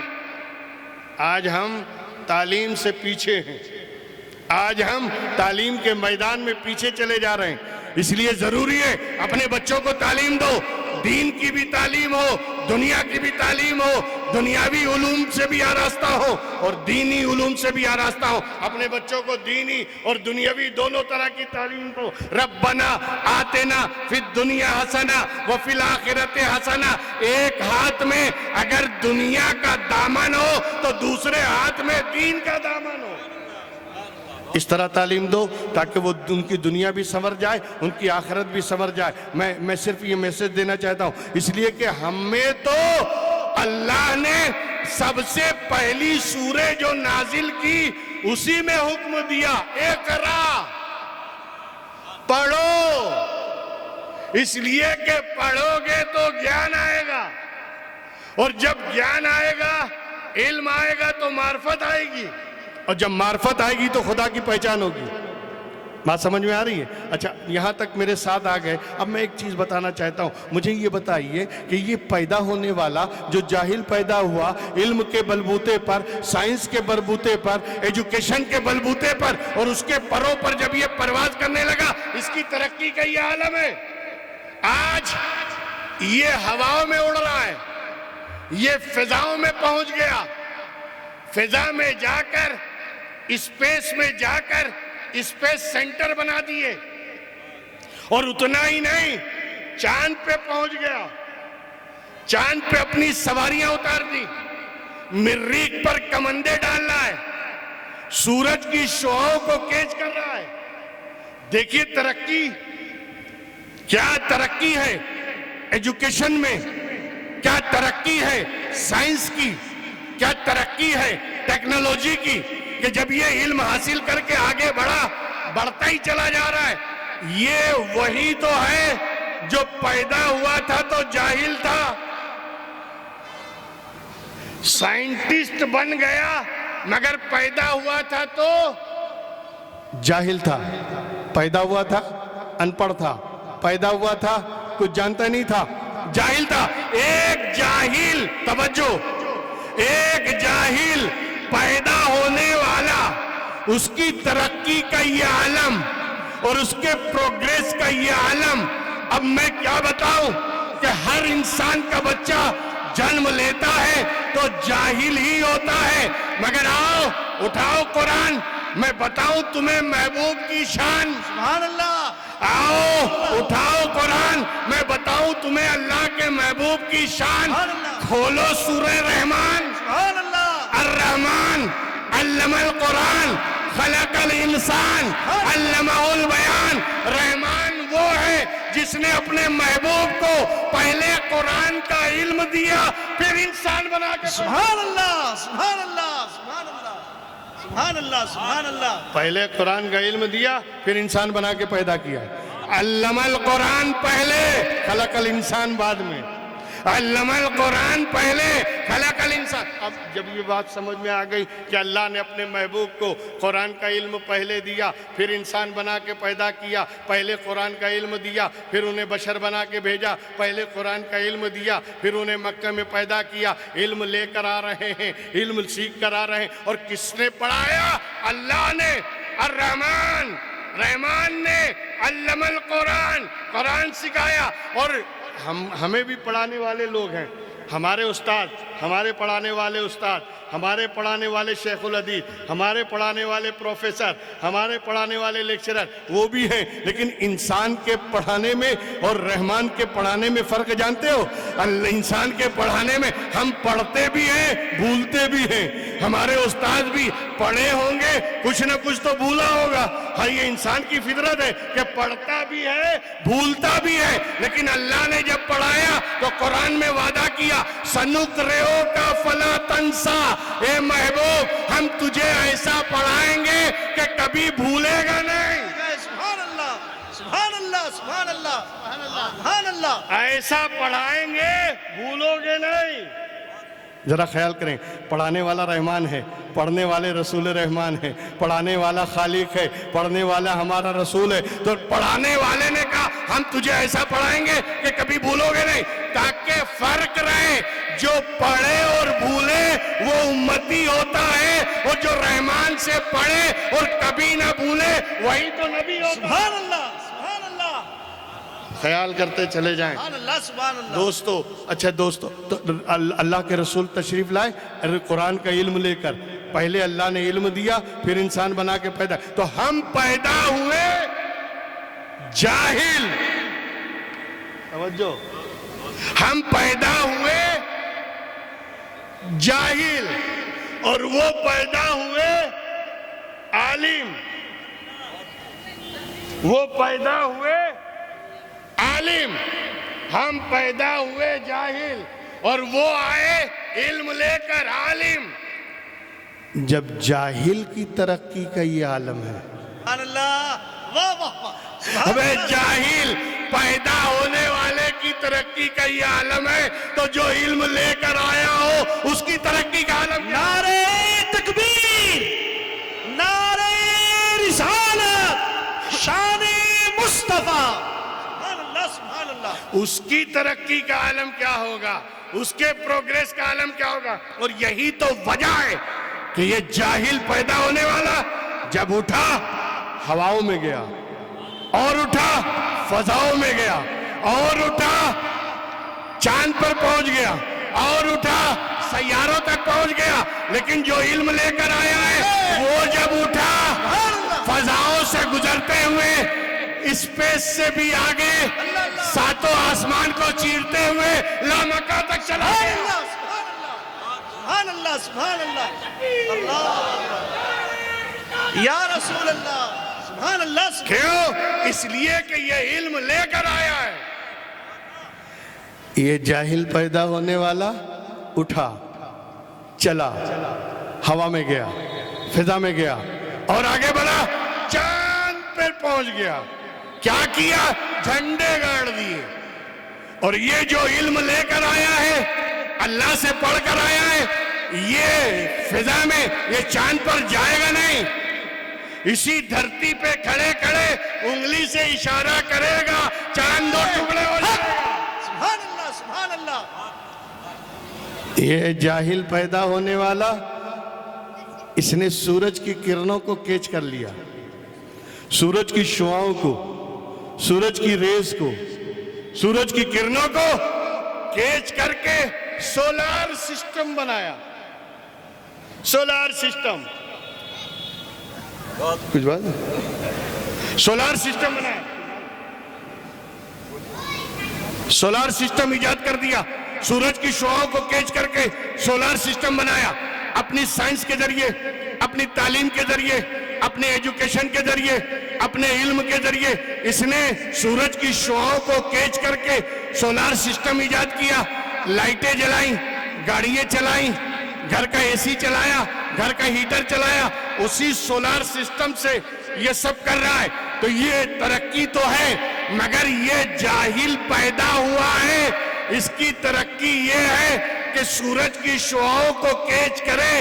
آج ہم تعلیم سے پیچھے ہیں, آج ہم تعلیم کے میدان میں پیچھے چلے جا رہے ہیں. اس لیے ضروری ہے اپنے بچوں کو تعلیم دو, دین کی بھی تعلیم ہو, دنیا کی بھی تعلیم ہو, دنیاوی علوم سے بھی آراستہ ہو اور دینی علوم سے بھی آراستہ ہو. اپنے بچوں کو دینی اور دنیاوی دونوں طرح کی تعلیم دو. ربنا آتنا فی الدنیا حسنہ وفی الآخرۃ حسنہ. ایک ہاتھ میں اگر دنیا کا دامن ہو تو دوسرے ہاتھ میں دین کا دامن ہو. اس طرح تعلیم دو تاکہ وہ ان کی دنیا بھی سنور جائے, ان کی آخرت بھی سنور جائے. میں صرف یہ میسج دینا چاہتا ہوں, اس لیے کہ ہمیں تو اللہ نے سب سے پہلی سورہ جو نازل کی اسی میں حکم دیا, اقرا, پڑھو. اس لیے کہ پڑھو گے تو گیان آئے گا, اور جب گیان آئے گا, علم آئے گا تو معرفت آئے گی, اور جب معرفت آئے گی تو خدا کی پہچان ہوگی. بات سمجھ میں آ رہی ہے؟ اچھا, یہاں تک میرے ساتھ آ گئے. اب میں ایک چیز بتانا چاہتا ہوں. مجھے یہ بتائیے کہ یہ پیدا ہونے والا جو جاہل پیدا ہوا, علم کے بلبوتے پر, سائنس کے بلبوتے پر, ایجوکیشن کے بلبوتے پر, اور اس کے پروں پر جب یہ پرواز کرنے لگا, اس کی ترقی کا یہ عالم ہے. آج یہ ہواؤں میں اڑ رہا ہے، یہ فضاؤں میں پہنچ گیا، فضا میں جا کر اسپیس میں جا کر اسپیس سینٹر بنا دیے، اور اتنا ہی نہیں، چاند پہ پہنچ گیا، چاند پہ اپنی سواریاں اتار دی، مریخ پر کمندے ڈال رہا ہے، سورج کی شعاعوں کو کیچ کر رہا ہے۔ دیکھیے ترقی، کیا ترقی ہے ایجوکیشن میں، کیا ترقی ہے سائنس کی، کیا ترقی ہے ٹیکنالوجی کی، کہ جب یہ علم حاصل کر کے آگے بڑھتا ہی چلا جا رہا ہے۔ یہ وہی تو ہے جو پیدا ہوا تھا تو جاہل تھا، سائنٹسٹ بن گیا مگر پیدا ہوا تھا تو جاہل تھا، پیدا ہوا تھا ان پڑھ تھا، پیدا ہوا تھا کچھ جانتا نہیں تھا، جاہل تھا۔ ایک جاہل، توجہ، ایک جاہل پیدا ہونے والا، اس کی ترقی کا یہ عالم اور اس کے پروگریس کا یہ عالم، اب میں کیا بتاؤں کہ ہر انسان کا بچہ جنم لیتا ہے تو جاہل ہی ہوتا ہے، مگر آؤ اٹھاؤ قرآن، میں بتاؤں تمہیں محبوب کی شان، سبحان اللہ، آؤ اٹھاؤ قرآن، میں بتاؤں تمہیں اللہ کے محبوب کی شان۔ کھولو سورہ رحمان، سبحان اللہ، الرحمن علم القرآن خلق الانسان علمہ البیان۔ رحمان وہ ہے جس نے اپنے محبوب کو پہلے قرآن کا علم دیا، پھر انسان بنا کے، سبحان اللہ، سبحان اللہ، سبحان اللہ، سبحان اللہ، سبحان اللہ، پہلے قرآن کا علم دیا پھر انسان بنا کے پیدا کیا۔ علم القرآن پہلے، خلق الانسان بعد میں، علم القرآن پہلے، خلق الانسان۔ اب جب یہ بات سمجھ میں آ گئی کہ اللہ نے اپنے محبوب کو قرآن کا علم پہلے دیا پھر انسان بنا کے پیدا کیا، پہلے قرآن کا علم دیا پھر انہیں بشر بنا کے بھیجا، پہلے قرآن کا علم دیا پھر انہیں مکہ میں پیدا کیا، علم لے کر آ رہے ہیں، علم سیکھ کر آ رہے ہیں، اور کس نے پڑھایا؟ اللہ نے، الرحمن، رحمان نے علم القرآن، قرآن سکھایا۔ اور ہمیں بھی پڑھانے والے لوگ ہیں، ہمارے استاد، ہمارے پڑھانے والے استاد، ہمارے پڑھانے والے شیخ الحدیث، ہمارے پڑھانے والے پروفیسر، ہمارے پڑھانے والے لیکچرر، وہ بھی ہیں، لیکن انسان کے پڑھانے میں اور رحمان کے پڑھانے میں فرق جانتے ہو؟ انسان کے پڑھانے میں ہم پڑھتے بھی ہیں، بھولتے بھی ہیں، ہمارے استاد بھی پڑھے ہوں گے، کچھ نہ کچھ تو بھولا ہوگا، ہاں یہ انسان کی فطرت ہے کہ پڑھتا بھی ہے بھولتا بھی ہے، لیکن اللہ نے جب پڑھایا تو قرآن میں وعدہ کیا، سَنُقْرِئُكَ فَلَا تَنْسَىٰ، اے محبوب ہم تجھے ایسا پڑھائیں گے کہ کبھی بھولے گا نہیں، سبحان اللہ، سبحان اللہ، سبحان اللہ، سبحان اللہ، ایسا پڑھائیں گے بھولو گے نہیں۔ ذرا خیال کریں، پڑھانے والا رحمان ہے، پڑھنے والے رسول رحمان ہے، پڑھانے والا خالق ہے، پڑھنے والا ہمارا رسول ہے، تو پڑھانے والے نے کہا ہم تجھے ایسا پڑھائیں گے کہ کبھی بھولو گے نہیں، تاکہ فرق رہے، جو پڑھے اور بھولے وہ امتی ہوتا ہے، اور جو رحمان سے پڑھے اور کبھی نہ بھولے وہی تو نبی ہوتا ہے۔ سبحان اللہ، سبحان اللہ، خیال کرتے چلے جائیں سبحان اللہ، سبحان اللہ۔ دوستو، اچھا دوستو، تو اللہ کے رسول تشریف لائے قرآن کا علم لے کر، پہلے اللہ نے علم دیا پھر انسان بنا کے پیدا، تو ہم پیدا ہوئے جاہل، توجہ، ہم پیدا ہوئے جاہل اور وہ پیدا ہوئے عالم، وہ پیدا ہوئے عالم، ہم پیدا ہوئے جاہل اور وہ آئے علم لے کر عالم۔ جب جاہل کی ترقی کا یہ عالم ہے، سبحان اللہ، واہ واہ واہ، سبحان ابے اللہ، جاہل پیدا ہونے والے کی ترقی کا یہ عالم ہے، تو جو علم لے کر آیا ہو اس کی ترقی کا عالم کیا؟ نعرہ تکبیر، نعرہ رسالت، شان مصطفیٰ، سبحان اللہ، سبحان اللہ، اس کی ترقی کا عالم کیا ہوگا، اس کے پروگریس کا عالم کیا ہوگا؟ اور یہی تو وجہ ہے کہ یہ جاہل پیدا ہونے والا جب اٹھا ہواؤں میں گیا، اور اٹھا فضاؤں میں گیا، اور اٹھا چاند پر پہنچ گیا اور اٹھا سیاروں تک پہنچ گیا، لیکن جو علم لے کر آیا ہے وہ جب اٹھا فضاؤں سے گزرتے ہوئے اسپیس سے بھی آگے ساتوں آسمان کو چیرتے ہوئے لامکہ تک چلا گیا۔ سبحان اللہ سبحان اللہ اللہ یا رسول اللہ سبحان اللہ کیوں؟ اس لیے کہ یہ علم لے کر آیا ہے۔ یہ جاہل پیدا ہونے والا اٹھا چلا، ہوا میں گیا، فضا میں گیا اور آگے بڑھا، چاند پر پہنچ گیا۔ کیا کیا؟ جھنڈے گاڑ دیے۔ اور یہ جو علم لے کر آیا ہے، اللہ سے پڑھ کر آیا ہے، یہ فضا میں، یہ چاند پر جائے گا نہیں، اسی دھرتی پہ کھڑے کھڑے انگلی سے اشارہ کرے گا، چاند دو ٹکڑے ہو جائے گا۔ سبحان اللہ سبحان اللہ۔ یہ جاہل پیدا ہونے والا، اس نے سورج کی کرنوں کو کیچ کر لیا، سورج کی شعاؤں کو، سورج کی ریز کو، سورج کی کرنوں کو کیچ کر کے سولار سسٹم بنایا۔ سولار سسٹم، کچھ بات؟ سولار سسٹم بنایا، سولار سسٹم ایجاد کر دیا، سورج کی شعاؤں کو کیچ کر کے سولار سسٹم بنایا۔ اپنی سائنس کے ذریعے، اپنی تعلیم کے ذریعے، اپنے ایجوکیشن کے ذریعے، اپنے علم کے ذریعے اس نے سورج کی شعاؤں کو کیچ کر کے سولار سسٹم ایجاد کیا۔ لائٹیں جلائیں، گاڑیاں چلائیں، گھر کا اے سی چلایا، گھر کا ہیٹر چلایا، اسی سولار سسٹم سے یہ سب کر رہا ہے۔ تو یہ ترقی تو ہے، مگر یہ جاہل پیدا ہوا ہے۔ اس کی ترقی یہ ہے کہ سورج کی شعاؤں کو کیچ کرے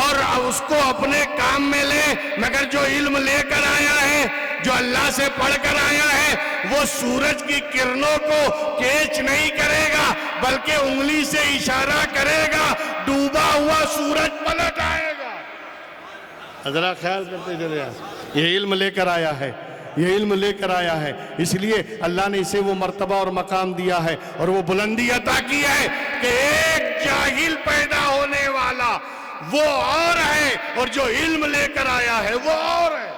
اور اس کو اپنے کام میں لے، مگر جو علم لے کر آیا ہے، جو اللہ سے پڑھ کر آیا ہے، وہ سورج کی کرنوں کو کیچ نہیں کرے گا، بلکہ انگلی سے اشارہ کرے گا، ڈوبا ہوا سورج پلٹ آئے گا۔ ذرا خیال کرتے چلے آپ، یہ علم لے کر آیا ہے، یہ علم لے کر آیا ہے، اس لیے اللہ نے اسے وہ مرتبہ اور مقام دیا ہے اور وہ بلندی عطا کی ہے کہ ایک جاہل پیدا ہونے والا وہ اور ہے، اور جو علم لے کر آیا ہے وہ اور ہے۔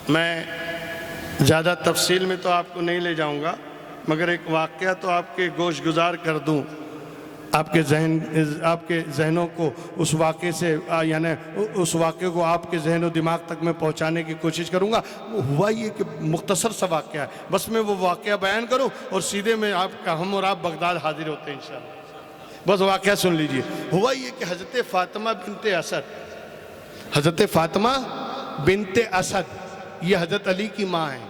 میں زیادہ تفصیل میں تو آپ کو نہیں لے جاؤں گا، مگر ایک واقعہ تو آپ کے گوش گزار کر دوں، آپ کے ذہنوں کو اس واقعے سے، یعنی اس واقعے کو آپ کے ذہن و دماغ تک میں پہنچانے کی کوشش کروں گا۔ ہوا یہ کہ مختصر سا واقعہ ہے، بس میں وہ واقعہ بیان کروں اور سیدھے میں ہم اور آپ بغداد حاضر ہوتے ہیں انشاءاللہ۔ بس واقعہ سن لیجئے۔ ہوا یہ کہ حضرت فاطمہ بنت اسد، حضرت فاطمہ بنت اسد یہ حضرت علی کی ماں ہیں،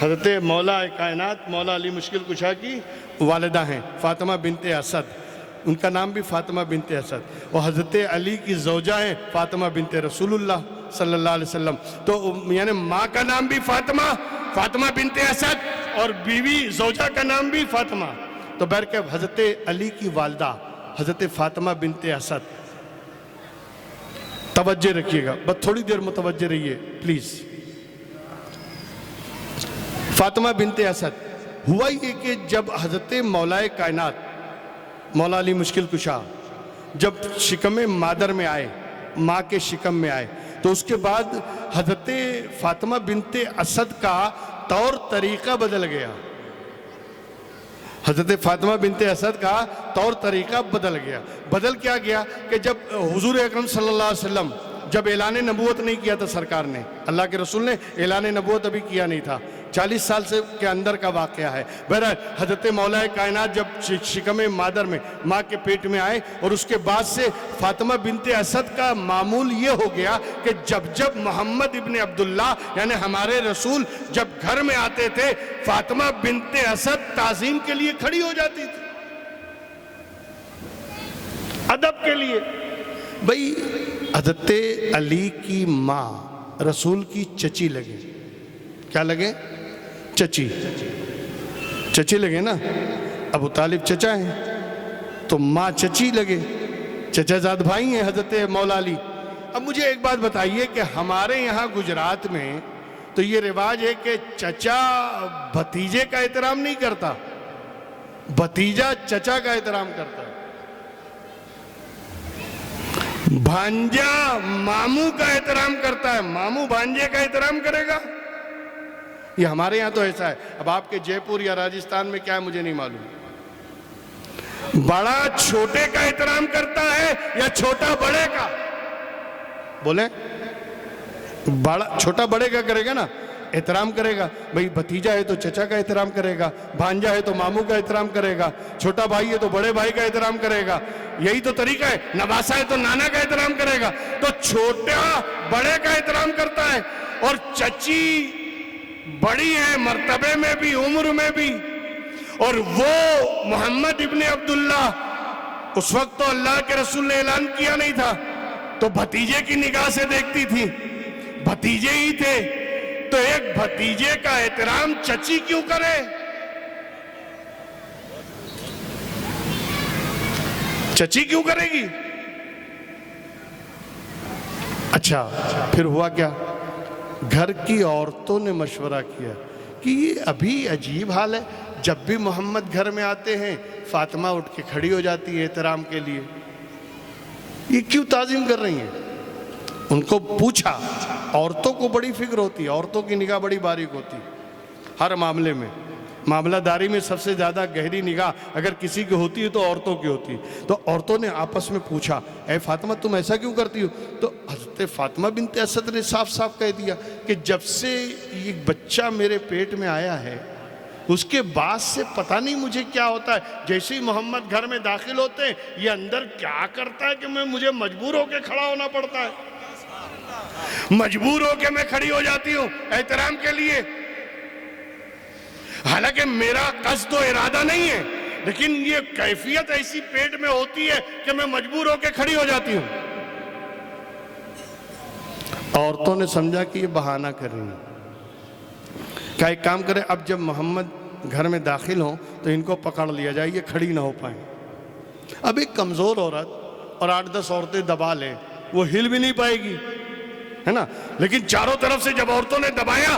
حضرت مولا کائنات مولا علی مشکل کشا کی والدہ ہیں، فاطمہ بنت اسد، ان کا نام بھی فاطمہ بنت اسد، اور حضرت علی کی زوجہ ہیں فاطمہ بنت رسول اللہ صلی اللہ علیہ وسلم۔ تو یعنی ماں کا نام بھی فاطمہ بنت اسد، اور بیوی زوجہ کا نام بھی فاطمہ۔ تو بہرکیف حضرت علی کی والدہ حضرت فاطمہ بنت اسد، توجہ رکھیے گا، بس تھوڑی دیر متوجہ رہیے پلیز۔ فاطمہ بنت اسد، ہوا یہ کہ جب حضرت مولا کائنات مولا علی مشکل کشا جب شکم مادر میں آئے، ماں کے شکم میں آئے، تو اس کے بعد حضرت فاطمہ بنت اسد کا طور طریقہ بدل گیا، حضرت فاطمہ بنت اسد کا طور طریقہ بدل گیا۔ بدل کیا گیا کہ جب حضور اکرم صلی اللہ علیہ وسلم جب اعلان نبوت نہیں کیا تھا سرکار نے، اللہ کے رسول نے اعلان نبوت ابھی کیا نہیں تھا، 40 سال سے کے اندر کا واقعہ ہے۔ بہرحال حضرت مولا کائنات جب شکم مادر میں ماں کے پیٹ میں آئے، اور اس کے بعد سے فاطمہ بنت اسد کا معمول یہ ہو گیا کہ جب محمد ابن عبداللہ یعنی ہمارے رسول جب گھر میں آتے تھے، فاطمہ بنت اسد تعظیم کے لیے کھڑی ہو جاتی تھی، ادب کے لیے۔ بھئی حضرت علی کی ماں رسول کی چچی لگے، کیا لگے؟ چچی لگے نا، ابو طالب چچا ہیں تو ماں چچی لگے، چچا زاد بھائی ہیں حضرت مولا علی۔ اب مجھے ایک بات بتائیے کہ ہمارے یہاں گجرات میں تو یہ رواج ہے کہ چچا بھتیجے کا احترام نہیں کرتا، بھتیجا چچا کا احترام کرتا ہے، بھانجا ماموں کا احترام کرتا ہے، ماموں بھانجے کا احترام کرے گا؟ یہ ہمارے یہاں تو ایسا ہے. اب آپ کے جے پور یا راجستھان میں کیا ہے مجھے نہیں معلوم. بڑا چھوٹے کا احترام کرتا ہے یا چھوٹا بڑے کا؟ بولیں. بڑا چھوٹا بڑے کا کرے گا نا، احترام کرے گا. بھئی بھتیجا ہے تو چچا کا احترام کرے گا، بھانجا ہے تو ماموں کا احترام کرے گا، چھوٹا بھائی ہے تو بڑے بھائی کا احترام کرے گا. یہی تو طریقہ ہے. نواسا ہے تو نانا کا احترام کرے گا. تو چھوٹا بڑے کا احترام کرتا ہے، اور چچی بڑی ہے مرتبے میں بھی عمر میں بھی. اور وہ محمد ابن عبداللہ، اس وقت تو اللہ کے رسول نے اعلان کیا نہیں تھا، تو بھتیجے کی نگاہ سے دیکھتی تھی، بھتیجے ہی تھے. تو ایک بھتیجے کا احترام چچی کیوں کرے؟ چچی کیوں کرے گی؟ اچھا پھر ہوا کیا؟ گھر کی عورتوں نے مشورہ کیا کہ یہ ابھی عجیب حال ہے، جب بھی محمد گھر میں آتے ہیں فاطمہ اٹھ کے کھڑی ہو جاتی ہے احترام کے لیے، یہ کیوں تعظیم کر رہی ہیں؟ ان کو پوچھا. عورتوں کو بڑی فکر ہوتی ہے، عورتوں کی نگاہ بڑی باریک ہوتی ہر معاملے میں. معاملہ داری میں سب سے زیادہ گہری نگاہ اگر کسی کی ہوتی ہے تو عورتوں کی ہوتی ہے. تو عورتوں نے آپس میں پوچھا، اے فاطمہ تم ایسا کیوں کرتی ہو؟ تو حضرت فاطمہ بنت اسد نے صاف صاف کہہ دیا کہ جب سے یہ بچہ میرے پیٹ میں آیا ہے اس کے بعد سے پتہ نہیں مجھے کیا ہوتا ہے. جیسے ہی محمد گھر میں داخل ہوتے ہیں یہ اندر کیا کرتا ہے کہ مجھے مجبور ہو کے کھڑا ہونا پڑتا ہے، مجبور ہو کے میں کھڑی ہو جاتی ہوں احترام کے لیے. حالانکہ میرا قصد و ارادہ نہیں ہے، لیکن یہ کیفیت ایسی پیٹ میں ہوتی ہے کہ میں مجبور ہو کے کھڑی ہو جاتی ہوں. عورتوں نے سمجھا کہ یہ بہانہ کر رہی ہیں. کیا ایک کام کریں، اب جب محمد گھر میں داخل ہوں تو ان کو پکڑ لیا جائے، یہ کھڑی نہ ہو پائیں. اب ایک کمزور عورت اور 8-10 عورتیں دبا لیں، وہ ہل بھی نہیں پائے گی، ہے نا. لیکن چاروں طرف سے جب عورتوں نے دبایا،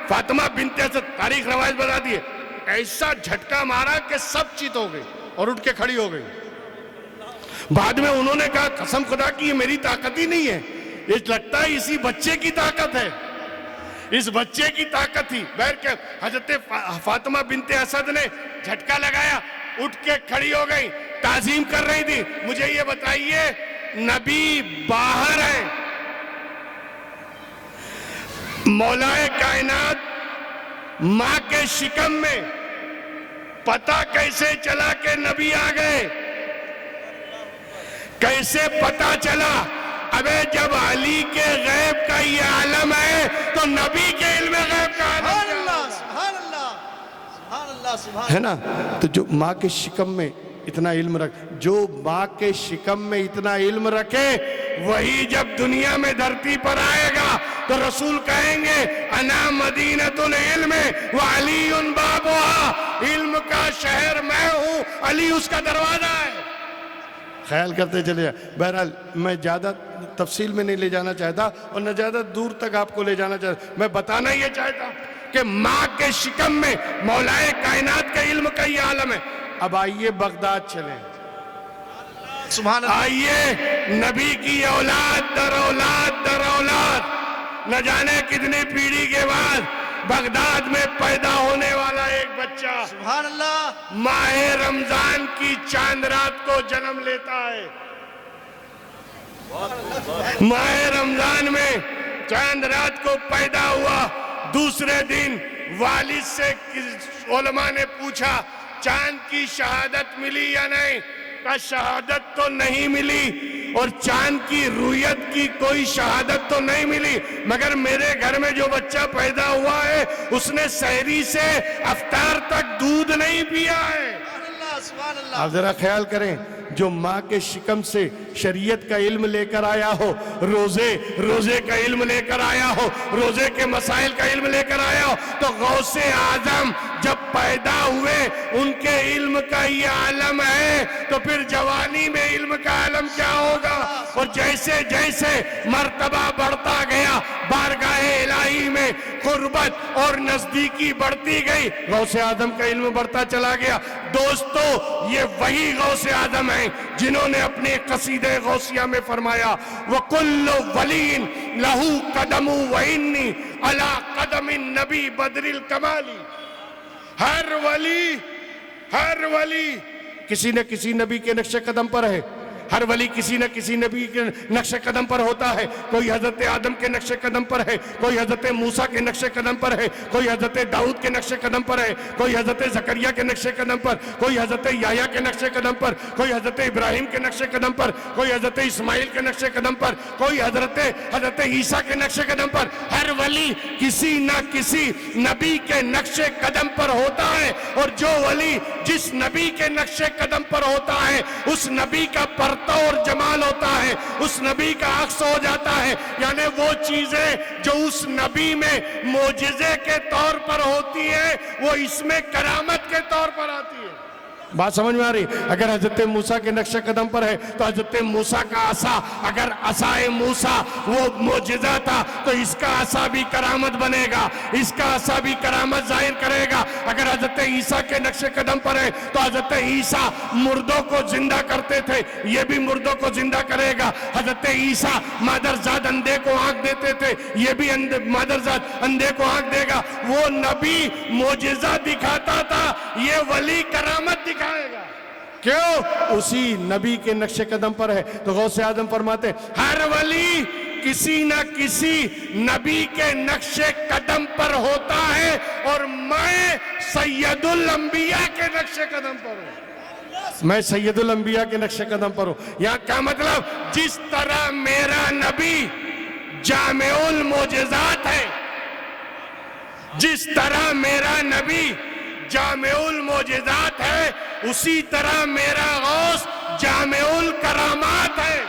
فاطمہ بنت اسد، تاریخ روایت بتا دیے، ایسا جھٹکا مارا کہ سب چیت ہو گئی اور اٹھ کے کھڑی ہو گئی. بعد میں انہوں نے کہا قسم خدا کی یہ میری طاقت ہی نہیں ہے، یہ لگتا ہے اسی بچے کی طاقت ہے، اس بچے کی طاقت تھی. بہرکیف حضرت فاطمہ بنت اسد نے جھٹکا لگایا، اٹھ کے کھڑی ہو گئی، تعظیم کر رہی تھی. مجھے یہ بتائیے نبی باہر ہے، مولا کائنات ماں کے شکم میں، پتہ کیسے چلا کہ نبی آ گئے؟ کیسے پتہ چلا؟ ابے جب علی کے غیب کا یہ عالم ہے تو نبی کے علم غیب کا عالم سبحان اللہ، سبحان اللہ، سبحان اللہ، سبحان ہے نا. تو جو ماں کے شکم میں اتنا علم جو ماں کے شکم میں اتنا علم رکھے، وہی جب دنیا میں دھرتی پر آئے گا تو رسول کہیں گے انا مدینۃ العلم وعلی بابها، علم کا شہر میں ہوں، علی اس کا دروازہ ہے. خیال کرتے چلے جائیں. بہرحال میں زیادہ تفصیل میں نہیں لے جانا چاہتا اور نہ زیادہ دور تک آپ کو لے جانا چاہتا. میں بتانا یہ چاہتا کہ ماں کے شکم میں مولا کائنات کا علم کا یہ عالم ہے. اب آئیے بغداد چلیں، سبحان اللہ. آئیے نبی کی اولاد در اولاد در اولاد، نہ جانے کتنی پیڑھی کے بعد بغداد میں پیدا ہونے والا ایک بچہ سبحان اللہ. ماہ رمضان کی چاند رات کو جنم لیتا ہے. ماہ رمضان میں چاند رات کو پیدا ہوا. دوسرے دن والد سے علماء نے پوچھا چاند کی شہادت ملی یا نہیں؟ کہا شہادت تو نہیں ملی، اور چاند کی رویت کی کوئی شہادت تو نہیں ملی، مگر میرے گھر میں جو بچہ پیدا ہوا ہے اس نے سحری سے افطار تک دودھ نہیں پیا ہے. سبحان اللہ. آپ ذرا خیال کریں، جو ماں کے شکم سے شریعت کا علم لے کر آیا ہو، روزے کا علم لے کر آیا ہو، روزے کے مسائل کا علم لے کر آیا ہو، تو غوث اعظم جب پیدا ہوئے ان کے علم کا یہ عالم ہے، تو پھر جوانی میں علم کا عالم کیا ہوگا؟ اور جیسے جیسے مرتبہ بڑھتا گیا، بارگاہ الہی رسائی میں قربت اور نزدیکی بڑھتی گئی، غوث اعظم کا علم بڑھتا چلا گیا۔ دوستو یہ وہی غوث اعظم ہیں جنہوں نے اپنے قصیدہ غوثیہ میں فرمایا وَكُلُّ وَلِيٍّ لَهُ قَدَمُ وَإِنِّي عَلَىٰ قَدَمِ النَّبِي بَدْرِ الْكَمَالِ۔ ہر ولی کسی نہ کسی نبی کے نقش قدم پر ہے، ہر ولی کسی نہ کسی نبی کے نقش قدم پر ہوتا ہے۔ کوئی حضرت آدم کے نقش قدم پر ہے، کوئی حضرت موسیٰ کے نقش قدم پر ہے، کوئی حضرت داؤد کے نقش قدم پر ہے، کوئی حضرت زکریا کے نقش قدم پر، کوئی حضرت یحییٰ کے نقش قدم پر، کوئی حضرت ابراہیم کے نقش قدم پر، کوئی حضرت اسماعیل کے نقش قدم پر، کوئی حضرت عیسیٰ کے نقش قدم پر۔ ہر ولی کسی نہ کسی نبی کے نقش قدم پر ہوتا ہے، اور جو ولی جس نبی کے نقش قدم پر ہوتا ہے اس نبی کا اور جمال ہوتا ہے، اس نبی کا عکس ہو جاتا ہے، یعنی وہ چیزیں جو اس نبی میں معجزے کے طور پر ہوتی ہے وہ اس میں کرامت کے طور پر آتی ہے۔ بات سمجھ میں آ رہی؟ اگر حضرت موسیٰ کے نقش قدم پر ہے تو حضرت موسیٰ کا عصا، اگر عصائے موسیٰ وہ معجزہ تھا تو اس کا عصا بھی کرامت بنے گا، اس کا عصا بھی کرامت ظاہر کرے گا۔ اگر حضرت عیسیٰ کے نقش قدم پر ہے تو حضرت عیسیٰ مردوں کو زندہ کرتے تھے، یہ بھی مردوں کو زندہ کرے گا۔ حضرت عیسیٰ مادرزاد اندھے کو آنکھ دیتے تھے، یہ بھی مادرزاد اندھے کو آنکھ دے گا۔ وہ نبی معجزہ دکھاتا تھا، یہ ولی کرامت دکھائے گا۔ کیوں؟ اسی نبی کے نقش قدم پر ہے۔ تو غوث اعظم فرماتے ہر ولی کسی نہ کسی نبی کے نقش قدم پر ہوتا ہے، اور میں سید الانبیاء کے نقش قدم پر ہوں، میں سید الانبیاء کے نقش قدم پر ہوں۔ یہاں کیا مطلب؟ جس طرح میرا نبی جامع المعجزات ہے، جس طرح میرا نبی جامع المعجزات ہے، اسی طرح میرا غوث جامع الکرامات ہے۔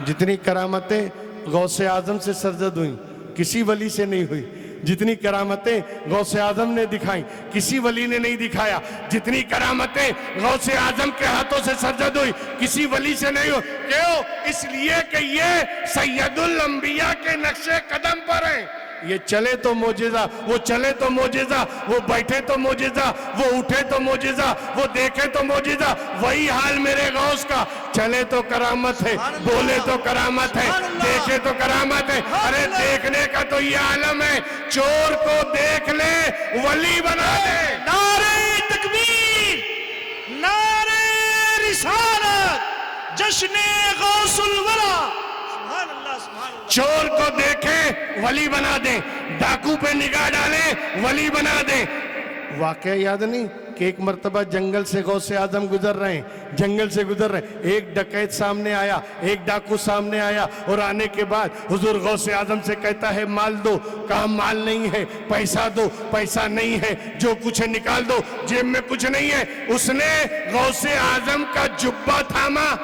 جتنی کرامتیں غوث اعظم سے سرزد ہوئیں کسی ولی سے نہیں ہوئی، جتنی کرامتیں غوث اعظم نے دکھائیں کسی ولی نے نہیں دکھایا، جتنی کرامتیں غوث اعظم کے ہاتھوں سے سرزد ہوئی کسی ولی سے نہیں ہوئی۔ کیوں؟ اس لیے کہ یہ سید الانبیاء کے نقش قدم پر ہیں۔ یہ چلے تو معجزہ، وہ چلے تو معجزہ، وہ بیٹھے تو معجزہ، وہ اٹھے تو معجزہ، وہ دیکھے تو معجزہ۔ وہی حال میرے غوث کا، چلے تو کرامت ہے، بولے تو کرامت ہے، دیکھے تو کرامت ہے۔ ارے دیکھنے کا تو یہ عالم ہے، چور کو دیکھ لے ولی بنا دے۔ نعرہ تکبیر، نعرہ رسالت، جشن غوث الورا۔ سبحان اللہ، سبحان اللہ۔ چور کو دیکھیں ولی بنا دیں، ڈاکو پہ نگاہ ڈالیں ولی بنا دیں۔ واقعہ یاد نہیں کہ ایک مرتبہ جنگل سے غوث اعظم گزر رہے ہیں، جنگل سے گزر رہے ہیں، ایک ڈکیت سامنے آیا، ایک ڈاکو سامنے آیا، اور آنے کے بعد حضور غوث اعظم سے کہتا ہے مال دو، کہا مال نہیں ہے، پیسہ دو، پیسہ نہیں ہے، جو کچھ ہے نکال دو، جیب میں کچھ نہیں ہے۔ اس نے غوث اعظم کا جبہ تھاما،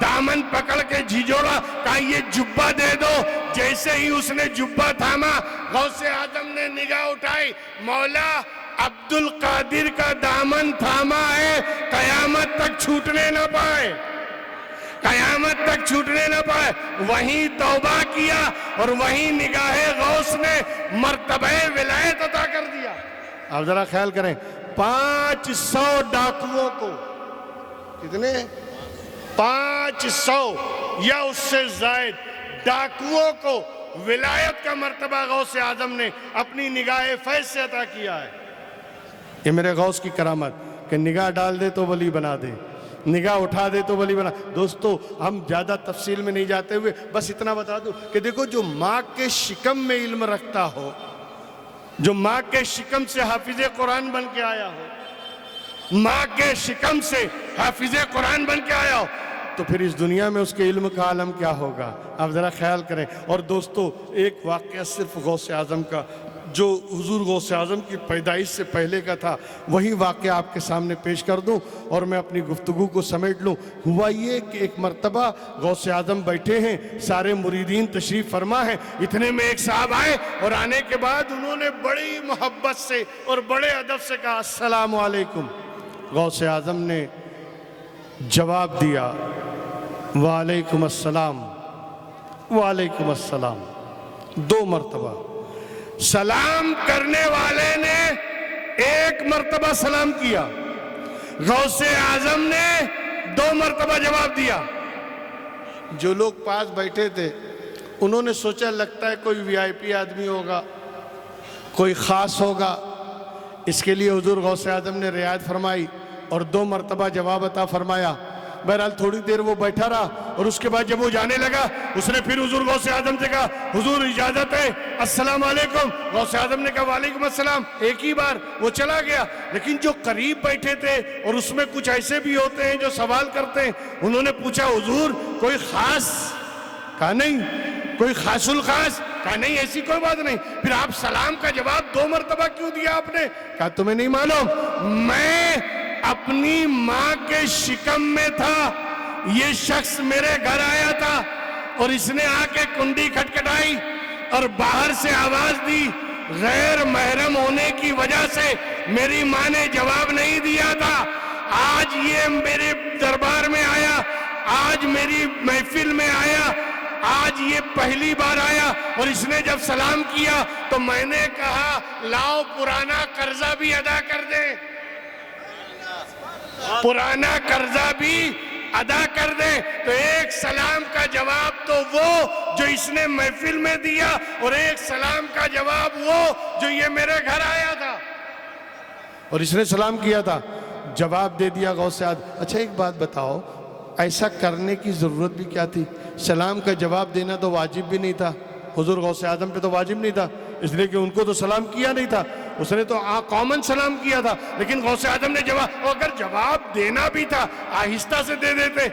دامن پکڑ کے جھجوڑا، کہا یہ جبہ دے دو۔ جیسے ہی اس نے جبہ تھاما، غوث اعظم نے نگاہ اٹھائی، مولا عبد القادر کا دامن تھاما ہے، قیامت تک چھوٹنے نہ پائے، قیامت تک چھوٹنے نہ پائے۔ وہیں توبہ کیا اور وہیں نگاہ غوث نے مرتبہ ولایت عطا کر دیا۔ آپ ذرا خیال کریں، 500 ڈاکوؤں کو، کتنے؟ 500 یا اس سے زائد ڈاکوؤں کو ولایت کا مرتبہ غوث اعظم نے اپنی نگاہ فیض سے عطا کیا ہے۔ یہ میرے غوث کی کرامت کہ نگاہ ڈال دے تو ولی بنا دے، نگاہ اٹھا دے تو ولی بنا۔ دوستو ہم زیادہ تفصیل میں نہیں جاتے ہوئے بس اتنا بتا دوں کہ دیکھو جو ماں کے شکم میں علم رکھتا ہو، جو ماں کے شکم سے حافظ قرآن بن کے آیا ہو، ماں کے شکم سے حافظ قرآن بن کے آیا ہو، تو پھر اس دنیا میں اس کے علم کا عالم کیا ہوگا؟ آپ ذرا خیال کریں۔ اور دوستو ایک واقعہ صرف غوث اعظم کا، جو حضور غوث اعظم کی پیدائش سے پہلے کا تھا، وہی واقعہ آپ کے سامنے پیش کر دوں اور میں اپنی گفتگو کو سمیٹ لوں۔ ہوا یہ کہ ایک مرتبہ غوث اعظم بیٹھے ہیں، سارے مریدین تشریف فرما ہیں، اتنے میں ایک صاحب آئے اور آنے کے بعد انہوں نے بڑی محبت سے اور بڑے ادب سے کہا السلام علیکم۔ غوث اعظم نے جواب دیا وعلیکم السلام، وعلیکم السلام، 2 مرتبہ۔ سلام کرنے والے نے ایک مرتبہ سلام کیا، غوث اعظم نے 2 مرتبہ جواب دیا۔ جو لوگ پاس بیٹھے تھے انہوں نے سوچا لگتا ہے کوئی وی آئی پی آدمی ہوگا، کوئی خاص ہوگا، اس کے لیے حضور غوث اعظم نے رعایت فرمائی اور 2 مرتبہ جواب عطا فرمایا۔ بہرحال تھوڑی دیر وہ بیٹھا رہا اور اس کے بعد جب وہ جانے لگا اس نے پھر حضور غوث اعظم سے کہا حضور اجازت ہے، السلام علیکم۔ غوث اعظم نے کہا وعلیکم السلام، ایک ہی بار وہ چلا گیا۔ لیکن جو قریب بیٹھے تھے اور اس میں کچھ ایسے بھی ہوتے ہیں جو سوال کرتے ہیں، انہوں نے پوچھا حضور کوئی خاص؟ کہا نہیں۔ کوئی خاص الخاص؟ کہا نہیں، ایسی کوئی بات نہیں۔ پھر آپ سلام کا جواب 2 مرتبہ کیوں دیا آپ نے؟ کہا تمہیں نہیں معلوم، میں اپنی ماں کے شکم میں تھا، یہ شخص میرے گھر آیا تھا اور اس نے آ کے کنڈی کھٹکھٹائی اور باہر سے آواز دی، غیر محرم ہونے کی وجہ سے میری ماں نے جواب نہیں دیا تھا۔ آج یہ میرے دربار میں آیا، آج میری محفل میں آیا، آج یہ پہلی بار آیا اور اس نے جب سلام کیا تو میں نے کہا لاؤ پرانا قرضہ بھی ادا کر دیں، پرانا قرضہ بھی ادا کر دیں۔ تو ایک سلام کا جواب تو وہ جو اس نے محفل میں دیا اور ایک سلام کا جواب وہ جو یہ میرے گھر آیا تھا اور اس نے سلام کیا تھا، جواب دے دیا غوث اعظم۔ اچھا ایک بات بتاؤ، ایسا کرنے کی ضرورت بھی کیا تھی؟ سلام کا جواب دینا تو واجب بھی نہیں تھا، حضور غوث اعظم پہ تو واجب نہیں تھا، اس لیے کہ ان کو تو سلام کیا نہیں تھا، اس نے تو کامن سلام کیا تھا۔ لیکن غوث اعظم نے جواب، اگر جواب دینا بھی تھا آہستہ سے دے دیتے،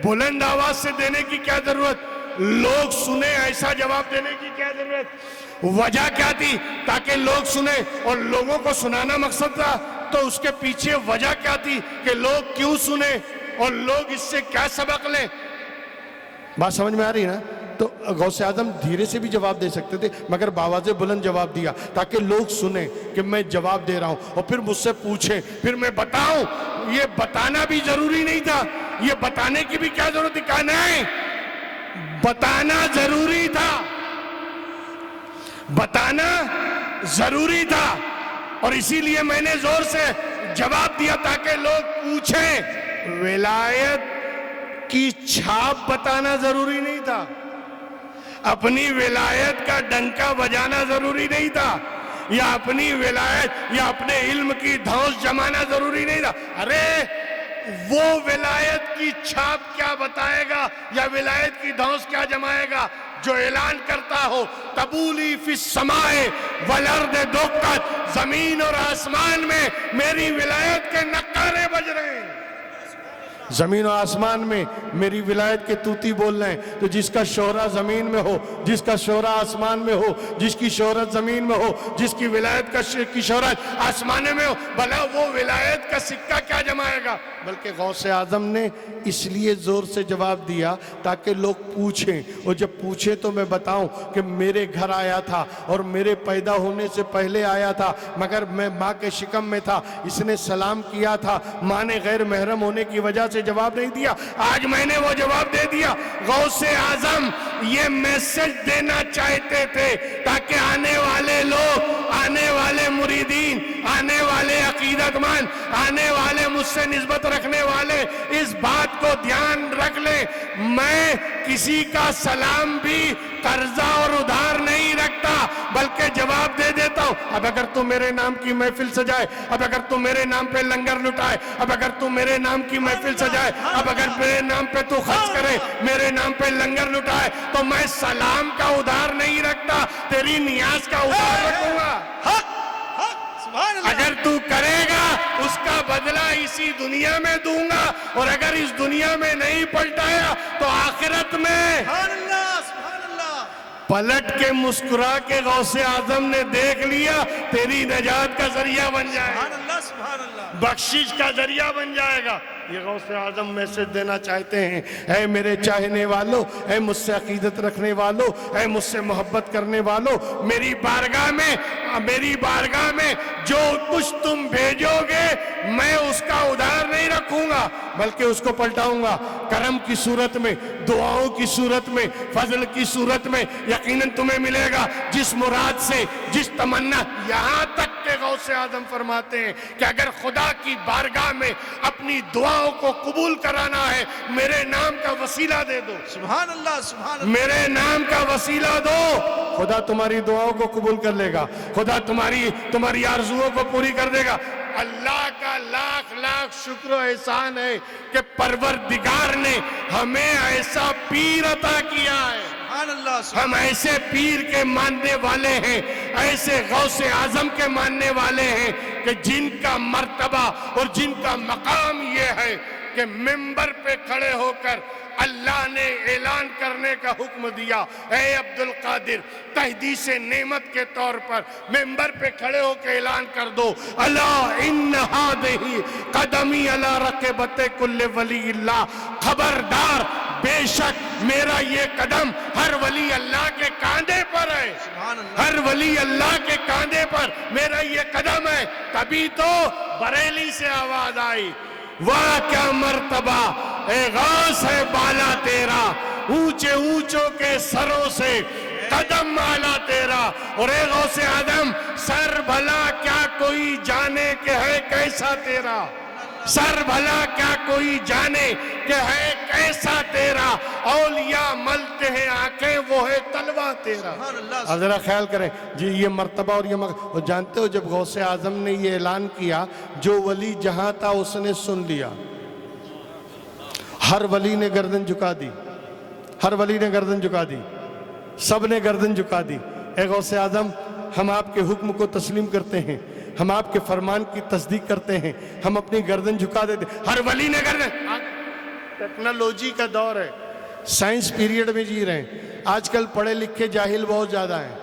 بلند آواز سے دینے کی کیا ضرورت؟ لوگ سنیں ایسا جواب دینے کی کیا ضرورت؟ وجہ کیا تھی؟ تاکہ لوگ سنیں، اور لوگوں کو سنانا مقصد تھا تو اس کے پیچھے وجہ کیا تھی کہ لوگ کیوں سنیں اور لوگ اس سے کیا سبق لیں؟ بات سمجھ میں آ رہی ہے نا؟ تو غوث اعظم دھیرے سے بھی جواب دے سکتے تھے مگر بآواز بلند جواب دیا تاکہ لوگ سنیں کہ میں جواب دے رہا ہوں اور پھر مجھ سے پوچھیں، پھر میں بتاؤں۔ یہ بتانا بھی ضروری نہیں تھا، یہ بتانے کی بھی کیا ضرورت تھی؟ کہا نہیں، بتانا ضروری تھا، بتانا ضروری تھا، اور اسی لیے میں نے زور سے جواب دیا تاکہ لوگ پوچھیں۔ ولایت کی چھاپ بتانا ضروری نہیں تھا، اپنی ولایت کا ڈنکا بجانا ضروری نہیں تھا، یا اپنی ولایت یا اپنے علم کی دھوس جمانا ضروری نہیں تھا۔ ارے وہ ولایت کی چھاپ کیا بتائے گا یا ولایت کی دھوس کیا جمائے گا؟ جو اعلان کرتا ہو تبولی فی السماء والارض دقت، زمین اور آسمان میں میری ولایت کے نقارے بج رہے ہیں، زمین و آسمان میں میری ولایت کے طوطی بول رہے ہیں۔ تو جس کا شہرہ زمین میں ہو، جس کا شہرہ آسمان میں ہو، جس کی شہرت زمین میں ہو، جس کی ولایت کی شہرت آسمان میں ہو، بھلا وہ ولایت کا سکہ کیا جمائے گا؟ بلکہ غوث اعظم نے اس لیے زور سے جواب دیا تاکہ لوگ پوچھیں، اور جب پوچھیں تو میں بتاؤں کہ میرے گھر آیا تھا اور میرے پیدا ہونے سے پہلے آیا تھا، مگر میں ماں کے شکم میں تھا، اس نے سلام کیا تھا، ماں نے غیر محرم ہونے کی وجہ سے جواب نہیں دیا، آج میں نے وہ جواب دے دیا۔ غوث اعظم یہ میسج دینا چاہتے تھے تاکہ آنے والے لوگ، آنے والے مریدین، آنے والے عقیدت مند، آنے والے مجھ سے نسبت رکھنے والے اس بات کو دھیان رکھ لیں، میں کسی کا سلام بھی قرضہ اور ادھار نہیں رکھتا بلکہ جواب دے دیتا ہوں۔ اب اگر تو میرے نام کی محفل سجائے، اب اگر تو میرے نام پہ لنگر لٹائے، اب اگر تو میرے نام کی محفل سجائے، اب اگر میرے نام پہ تو خرچ کرے، میرے نام پہ لنگر لٹائے، تو میں سلام کا ادھار نہیں رکھتا، تیری نیاز کا ادھار رکھوں گا۔ اگر تو کرے گا اس کا بدلہ اسی دنیا میں دوں گا، اور اگر اس دنیا میں نہیں پلٹایا تو آخرت میں پلٹ کے مسکرا کے غوث اعظم نے دیکھ لیا، تیری نجات کا ذریعہ بن جائے۔ سبحان اللہ بخشش کا ذریعہ بن جائے گا۔ یہ غوث اعظم میسج دینا چاہتے ہیں، اے میرے چاہنے والوں، اے مجھ سے عقیدت رکھنے والوں، اے مجھ سے محبت کرنے والوں، میری بارگاہ میں جو کچھ تم بھیجو گے میں اس کا ادھار نہیں رکھوں گا، بلکہ اس کو پلٹاؤں گا کرم کی صورت میں، دعاؤں کی صورت میں، فضل کی صورت میں۔ یقیناً تمہیں ملے گا جس مراد سے، جس تمنا۔ یہاں تک کہ غوث اعظم فرماتے ہیں کہ اگر خدا کی بارگاہ میں اپنی دعاؤں کو قبول کرانا ہے، میرے نام کا وسیلہ دے دو، سبحان اللہ سبحان اللہ میرے نام کا وسیلہ دو، خدا تمہاری دعاؤں کو قبول کر لے گا، خدا تمہاری آرزوؤں کو پوری کر دے گا۔ اللہ کا لاکھ لاکھ شکر و احسان ہے کہ پروردگار نے ہمیں ایسا پیر عطا کیا ہے، سبحان اللہ ہم ایسے پیر کے ماننے والے ہیں، ایسے غوث اعظم کے ماننے والے ہیں کہ جن کا مرتبہ اور جن کا مقام یہ ہے کہ منبر پہ کھڑے ہو کر اللہ نے اعلان کرنے کا حکم دیا، اے عبد القادر تحدیث نعمت کے طور پر منبر پہ کھڑے ہو کے اعلان کر دو، الا ان ہذہ قدمی علی رقبۃ کل ولی اللہ، خبردار بے شک میرا یہ قدم ہر ولی اللہ کے کاندھے پر ہے، سبحان اللہ ہر ولی اللہ کے کاندھے پر میرا یہ قدم ہے۔ تبھی تو بریلی سے آواز آئی، واہ کیا مرتبہ اے غوث ہے بالا تیرا، اونچے اونچوں کے سروں سے قدم آلا تیرا، اور اے غوث اعظم سر بھلا کیا کوئی جانے کہ ہے کیسا تیرا، سر بھلا کیا کوئی جانے کہ ہے کیسا تیرا، اولیاء ملتے ہیں آنکھیں وہ ہے تلوہ تیرا۔ سبحان اللہ اب ذرا خیال کریں جی، یہ مرتبہ اور یہ جانتے ہو جب غوث اعظم نے یہ اعلان کیا، جو ولی جہاں تھا اس نے سن لیا، ہر ولی نے گردن جھکا دی، ہر ولی نے گردن جھکا دی، سب نے گردن جھکا دی۔ اے غوث اعظم ہم آپ کے حکم کو تسلیم کرتے ہیں، ہم آپ کے فرمان کی تصدیق کرتے ہیں، ہم اپنی گردن جھکا دیتے ہیں۔ ہر ولی نے گردن، ٹیکنالوجی کا دور ہے، سائنس پیریڈ میں جی رہے ہیں، آج کل پڑھے لکھے جاہل بہت زیادہ ہیں۔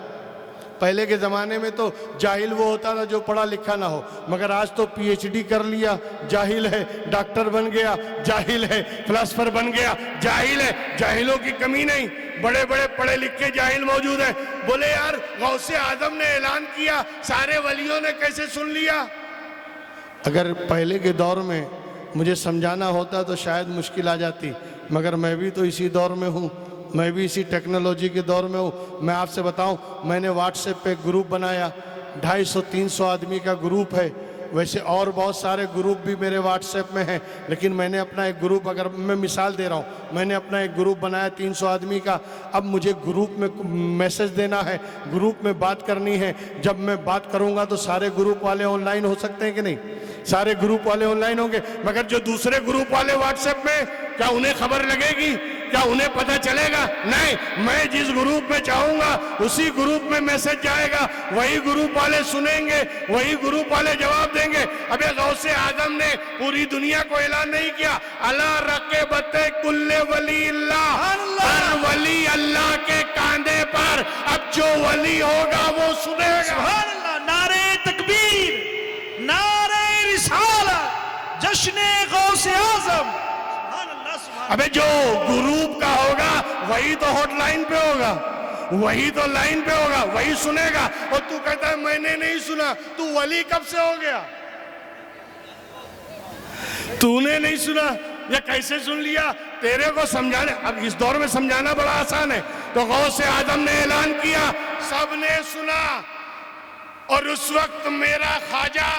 پہلے کے زمانے میں تو جاہل وہ ہوتا تھا جو پڑھا لکھا نہ ہو، مگر آج تو پی ایچ ڈی کر لیا جاہل ہے، ڈاکٹر بن گیا جاہل ہے، فلاسفر بن گیا جاہل ہے۔ جاہلوں کی کمی نہیں، بڑے بڑے پڑھے لکھے جاہل موجود ہیں۔ بولے یار غوث اعظم نے اعلان کیا، سارے ولیوں نے کیسے سن لیا؟ اگر پہلے کے دور میں مجھے سمجھانا ہوتا تو شاید مشکل آ جاتی، مگر میں بھی تو اسی دور میں ہوں، میں بھی اسی ٹیکنالوجی کے دور میں ہوں۔ میں آپ سے بتاؤں، میں نے واٹس ایپ پہ گروپ بنایا، 250-300 آدمی کا گروپ ہے، ویسے اور بہت سارے گروپ بھی میرے واٹس ایپ میں ہیں، لیکن میں نے اپنا ایک گروپ، اگر میں مثال دے رہا ہوں، میں نے اپنا ایک گروپ بنایا 300 آدمی کا۔ اب مجھے گروپ میں میسج دینا ہے، گروپ میں بات کرنی ہے، جب میں بات کروں گا تو سارے گروپ والے آن لائن ہو سکتے ہیں کہ نہیں؟ سارے گروپ والے آن لائن ہوں گے، مگر جو دوسرے گروپ والے واٹس ایپ میں، کیا انہیں خبر لگے گی؟ کیا انہیں پتہ چلے گا؟ نہیں، میں جس گروپ میں چاہوں گا اسی گروپ میں میسج جائے گا، وہی گروپ والے سنیں گے، وہی گروپ والے جواب دیں گے۔ اب غوث اعظم نے پوری دنیا کو اعلان نہیں کیا، الا رقبۃ کل ولی اللہ، ہر ولی اللہ کے کاندھے پر، اب جو ولی ہوگا وہ سنے گا۔ سبحان اللہ، نعرہ تکبیر، نعرہ رسالت، جشن غوث اعظم۔ ابے جو گروپ کا ہوگا وہی تو ہاٹ لائن پہ ہوگا، وہی تو لائن پہ ہوگا، وہی سنے گا۔ اور تو کہتا ہے میں نے نہیں سنا، تو ولی کب سے ہو گیا؟ تو نے نہیں سنا یا کیسے سن لیا؟ تیرے کو سمجھانے، اب اس دور میں سمجھانا بڑا آسان ہے۔ تو غوث اعظم نے اعلان کیا، سب نے سنا، اور اس وقت میرا خواجہ،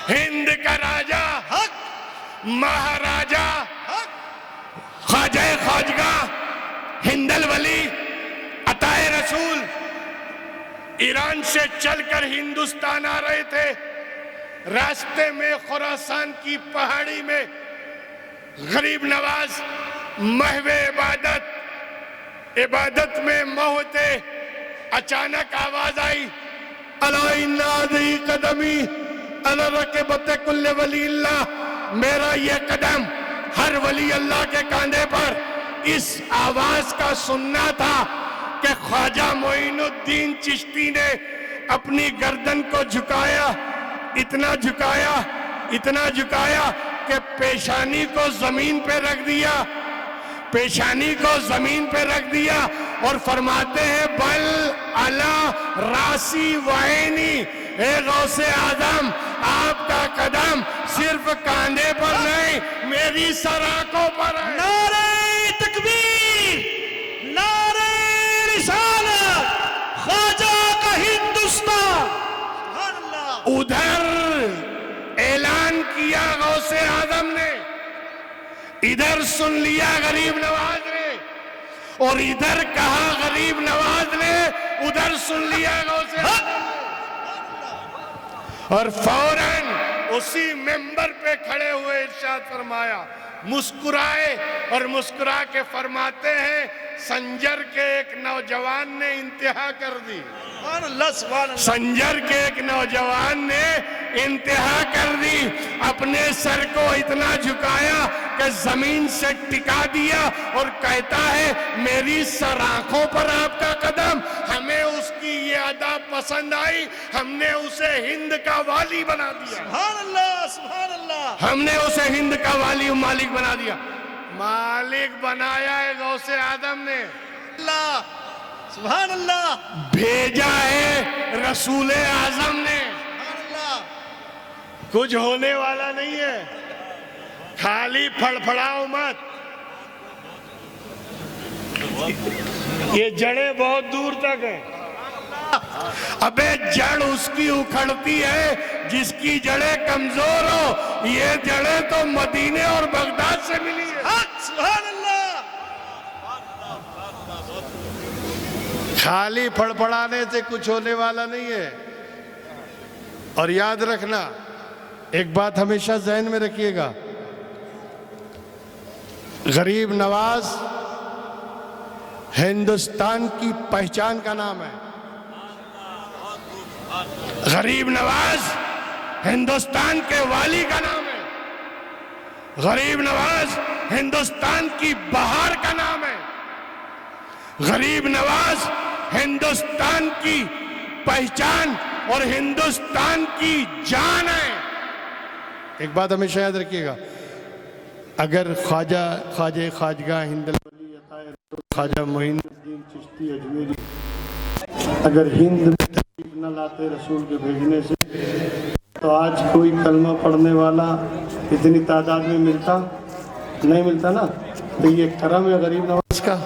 ہند کا راجہ، مہاراجہ، خواجہ خواجگاہ، ہند الولی، عطا رسول، ایران سے چل کر ہندوستان آ رہے تھے۔ راستے میں خراسان کی پہاڑی میں غریب نواز محو عبادت میں محو تھے۔ اچانک آواز آئی، الا ان ہذہ قدمی علی رقبۃ کل ولی اللہ، میرا یہ قدم ہر ولی اللہ کے کاندھے پر۔ اس آواز کا سننا تھا کہ خواجہ معین الدین چشتی نے اپنی گردن کو جھکایا، اتنا جھکایا کہ پیشانی کو زمین پہ رکھ دیا اور فرماتے ہیں بل علی راسی وعینی، اے غوث اعظم آپ کا قدم صرف کاندھے پر نہیں میری سر آنکھوں پر ہے۔ نعرہ تکبیر، نعرہ رسالت، خواجہ کا ہندوستان۔ سبحان اللہ۔ ادھر اعلان کیا غوث اعظم نے، ادھر سن لیا غریب نواز نے، اور ادھر کہا غریب نواز نے، ادھر سن لیا غوث اعظم نے، اور فوراً اسی ممبر پہ کھڑے ہوئے ارشاد فرمایا، مسکرائے اور مسکرا کے فرماتے ہیں سنجر کے ایک نوجوان نے انتہا کر دی، سبحان اللہ، سبحان اللہ۔ سنجر کے ایک نوجوان نے انتہا کر دی، اپنے سر کو اتنا جھکایا کہ زمین سے ٹکا دیا اور کہتا ہے میری سر آنکھوں پر آپ کا قدم۔ ہمیں اس کی یہ ادا پسند آئی، ہم نے اسے ہند کا والی بنا دیا، سبحان اللہ، سبحان اللہ۔ ہم نے اسے ہند کا والی و مالک بنا دیا۔ مالک بنایا ہے غوث اعظم نے، اللہ، سبحان اللہ، بھیجا ہے رسول اعظم نے، سبحان اللہ۔ کچھ ہونے والا نہیں ہے، خالی پھڑپھڑاؤ مت، یہ جڑیں بہت دور تک ہیں۔ ابے جڑ اس کی اکھڑتی ہے جس کی جڑیں کمزور ہو، یہ جڑیں تو مدینے اور بغداد سے ملی ہے۔ سبحان اللہ۔ خالی پھڑپڑانے سے کچھ ہونے والا نہیں ہے۔ اور یاد رکھنا ایک بات ہمیشہ ذہن میں رکھیے گا، غریب نواز ہندوستان کی پہچان کا نام ہے، غریب نواز ہندوستان کے والی کا نام ہے، غریب نواز ہندوستان کی بہار کا نام ہے، غریب نواز ہندوستان کی پہچان اور ہندوستان کی جان ہے۔ ایک بات ہمیشہ یاد رکھیے گا، اگر خواجہ ہند الولی خواجہ معین الدین چشتی اجمیری اگر ہند میں تشریف نہ لاتے رسول کے بھیجنے سے، تو آج کوئی کلمہ پڑھنے والا اتنی تعداد میں نہیں ملتا نا۔ تو یہ کرم ہے غریب نواز کا،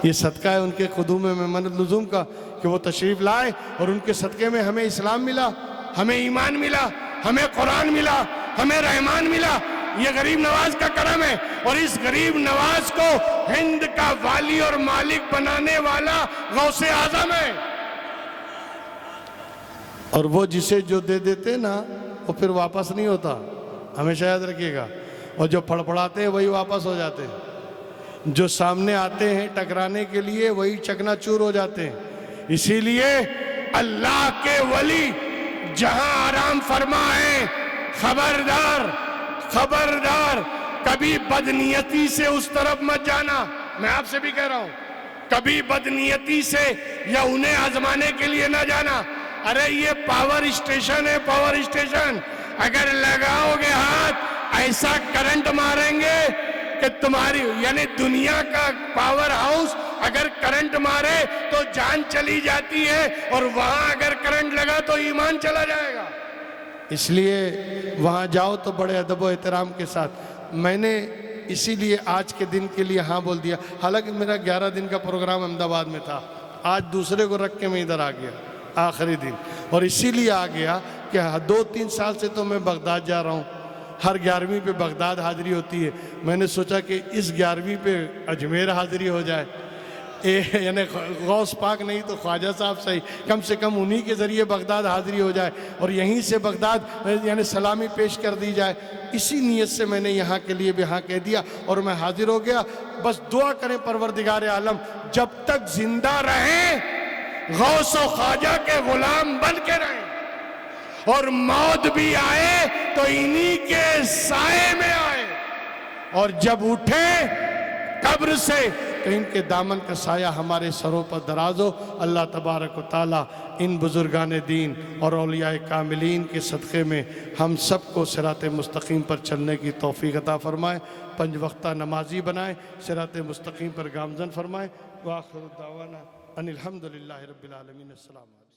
یہ صدقہ ہے ان کے قدوم میں منت لزوم کا کہ وہ تشریف لائے، اور ان کے صدقے میں ہمیں اسلام ملا، ہمیں ایمان ملا، ہمیں قرآن ملا، ہمیں رحمان ملا۔ یہ غریب نواز کا کرم ہے، اور اس غریب نواز کو ہند کا والی اور مالک بنانے والا غوث اعظم ہے۔ اور وہ جسے جو دے دیتے نا وہ پھر واپس نہیں ہوتا، ہمیشہ یاد رکھیے گا، اور جو پھڑپڑاتے ہیں وہی واپس ہو جاتے ہیں، جو سامنے آتے ہیں ٹکرانے کے لیے وہی چکنا چور ہو جاتے ہیں۔ اسی لیے اللہ کے ولی جہاں آرام فرما ہے، خبردار کبھی بدنیتی سے اس طرف مت جانا۔ میں آپ سے بھی کہہ رہا ہوں، کبھی بدنیتی سے یا انہیں آزمانے کے لیے نہ جانا۔ ارے یہ پاور اسٹیشن ہے، پاور اسٹیشن، اگر لگاؤ گے ہاتھ ایسا کرنٹ ماریں گے کہ تمہاری یعنی دنیا کا پاور ہاؤس اگر کرنٹ مارے تو جان چلی جاتی ہے، اور وہاں اگر کرنٹ لگا تو ایمان چلا جائے گا۔ اس لیے وہاں جاؤ تو بڑے ادب و احترام کے ساتھ۔ میں نے اسی لیے آج کے دن کے لیے ہاں بول دیا، حالانکہ میرا 11 دن کا پروگرام احمد آباد میں تھا، آج دوسرے کو رکھ کے میں ادھر آ گیا آخری دن، اور اسی لیے آ گیا کہ 2-3 سال سے تو میں بغداد جا رہا ہوں، ہر 11ویں پہ بغداد حاضری ہوتی ہے، میں نے سوچا کہ اس 11ویں پہ اجمیر حاضری ہو جائے، یعنی غوث پاک نہیں تو خواجہ صاحب صحیح، کم سے کم انہی کے ذریعے بغداد حاضری ہو جائے، اور یہیں سے بغداد یعنی سلامی پیش کر دی جائے۔ اسی نیت سے میں نے یہاں کے لیے بھی ہاں کہہ دیا، اور میں حاضر ہو گیا۔ بس دعا کریں پروردگار عالم جب تک زندہ رہیں غوث و خواجہ کے غلام بن کے رہیں، اور موت بھی آئے تو انہی کے سائے میں آئے، اور جب اٹھے قبر سے کہ ان کے دامن کا سایہ ہمارے سروں پر دراز ہو۔ اللہ تبارک و تعالیٰ ان بزرگان دین اور اولیاء کاملین کے صدقے میں ہم سب کو صراط مستقیم پر چلنے کی توفیق عطا فرمائے، 5 وقتہ نمازی بنائے، صراط مستقیم پر گامزن فرمائے۔ وآخر دعوانا ان الحمدللہ رب العالمین۔ السلام علیکم۔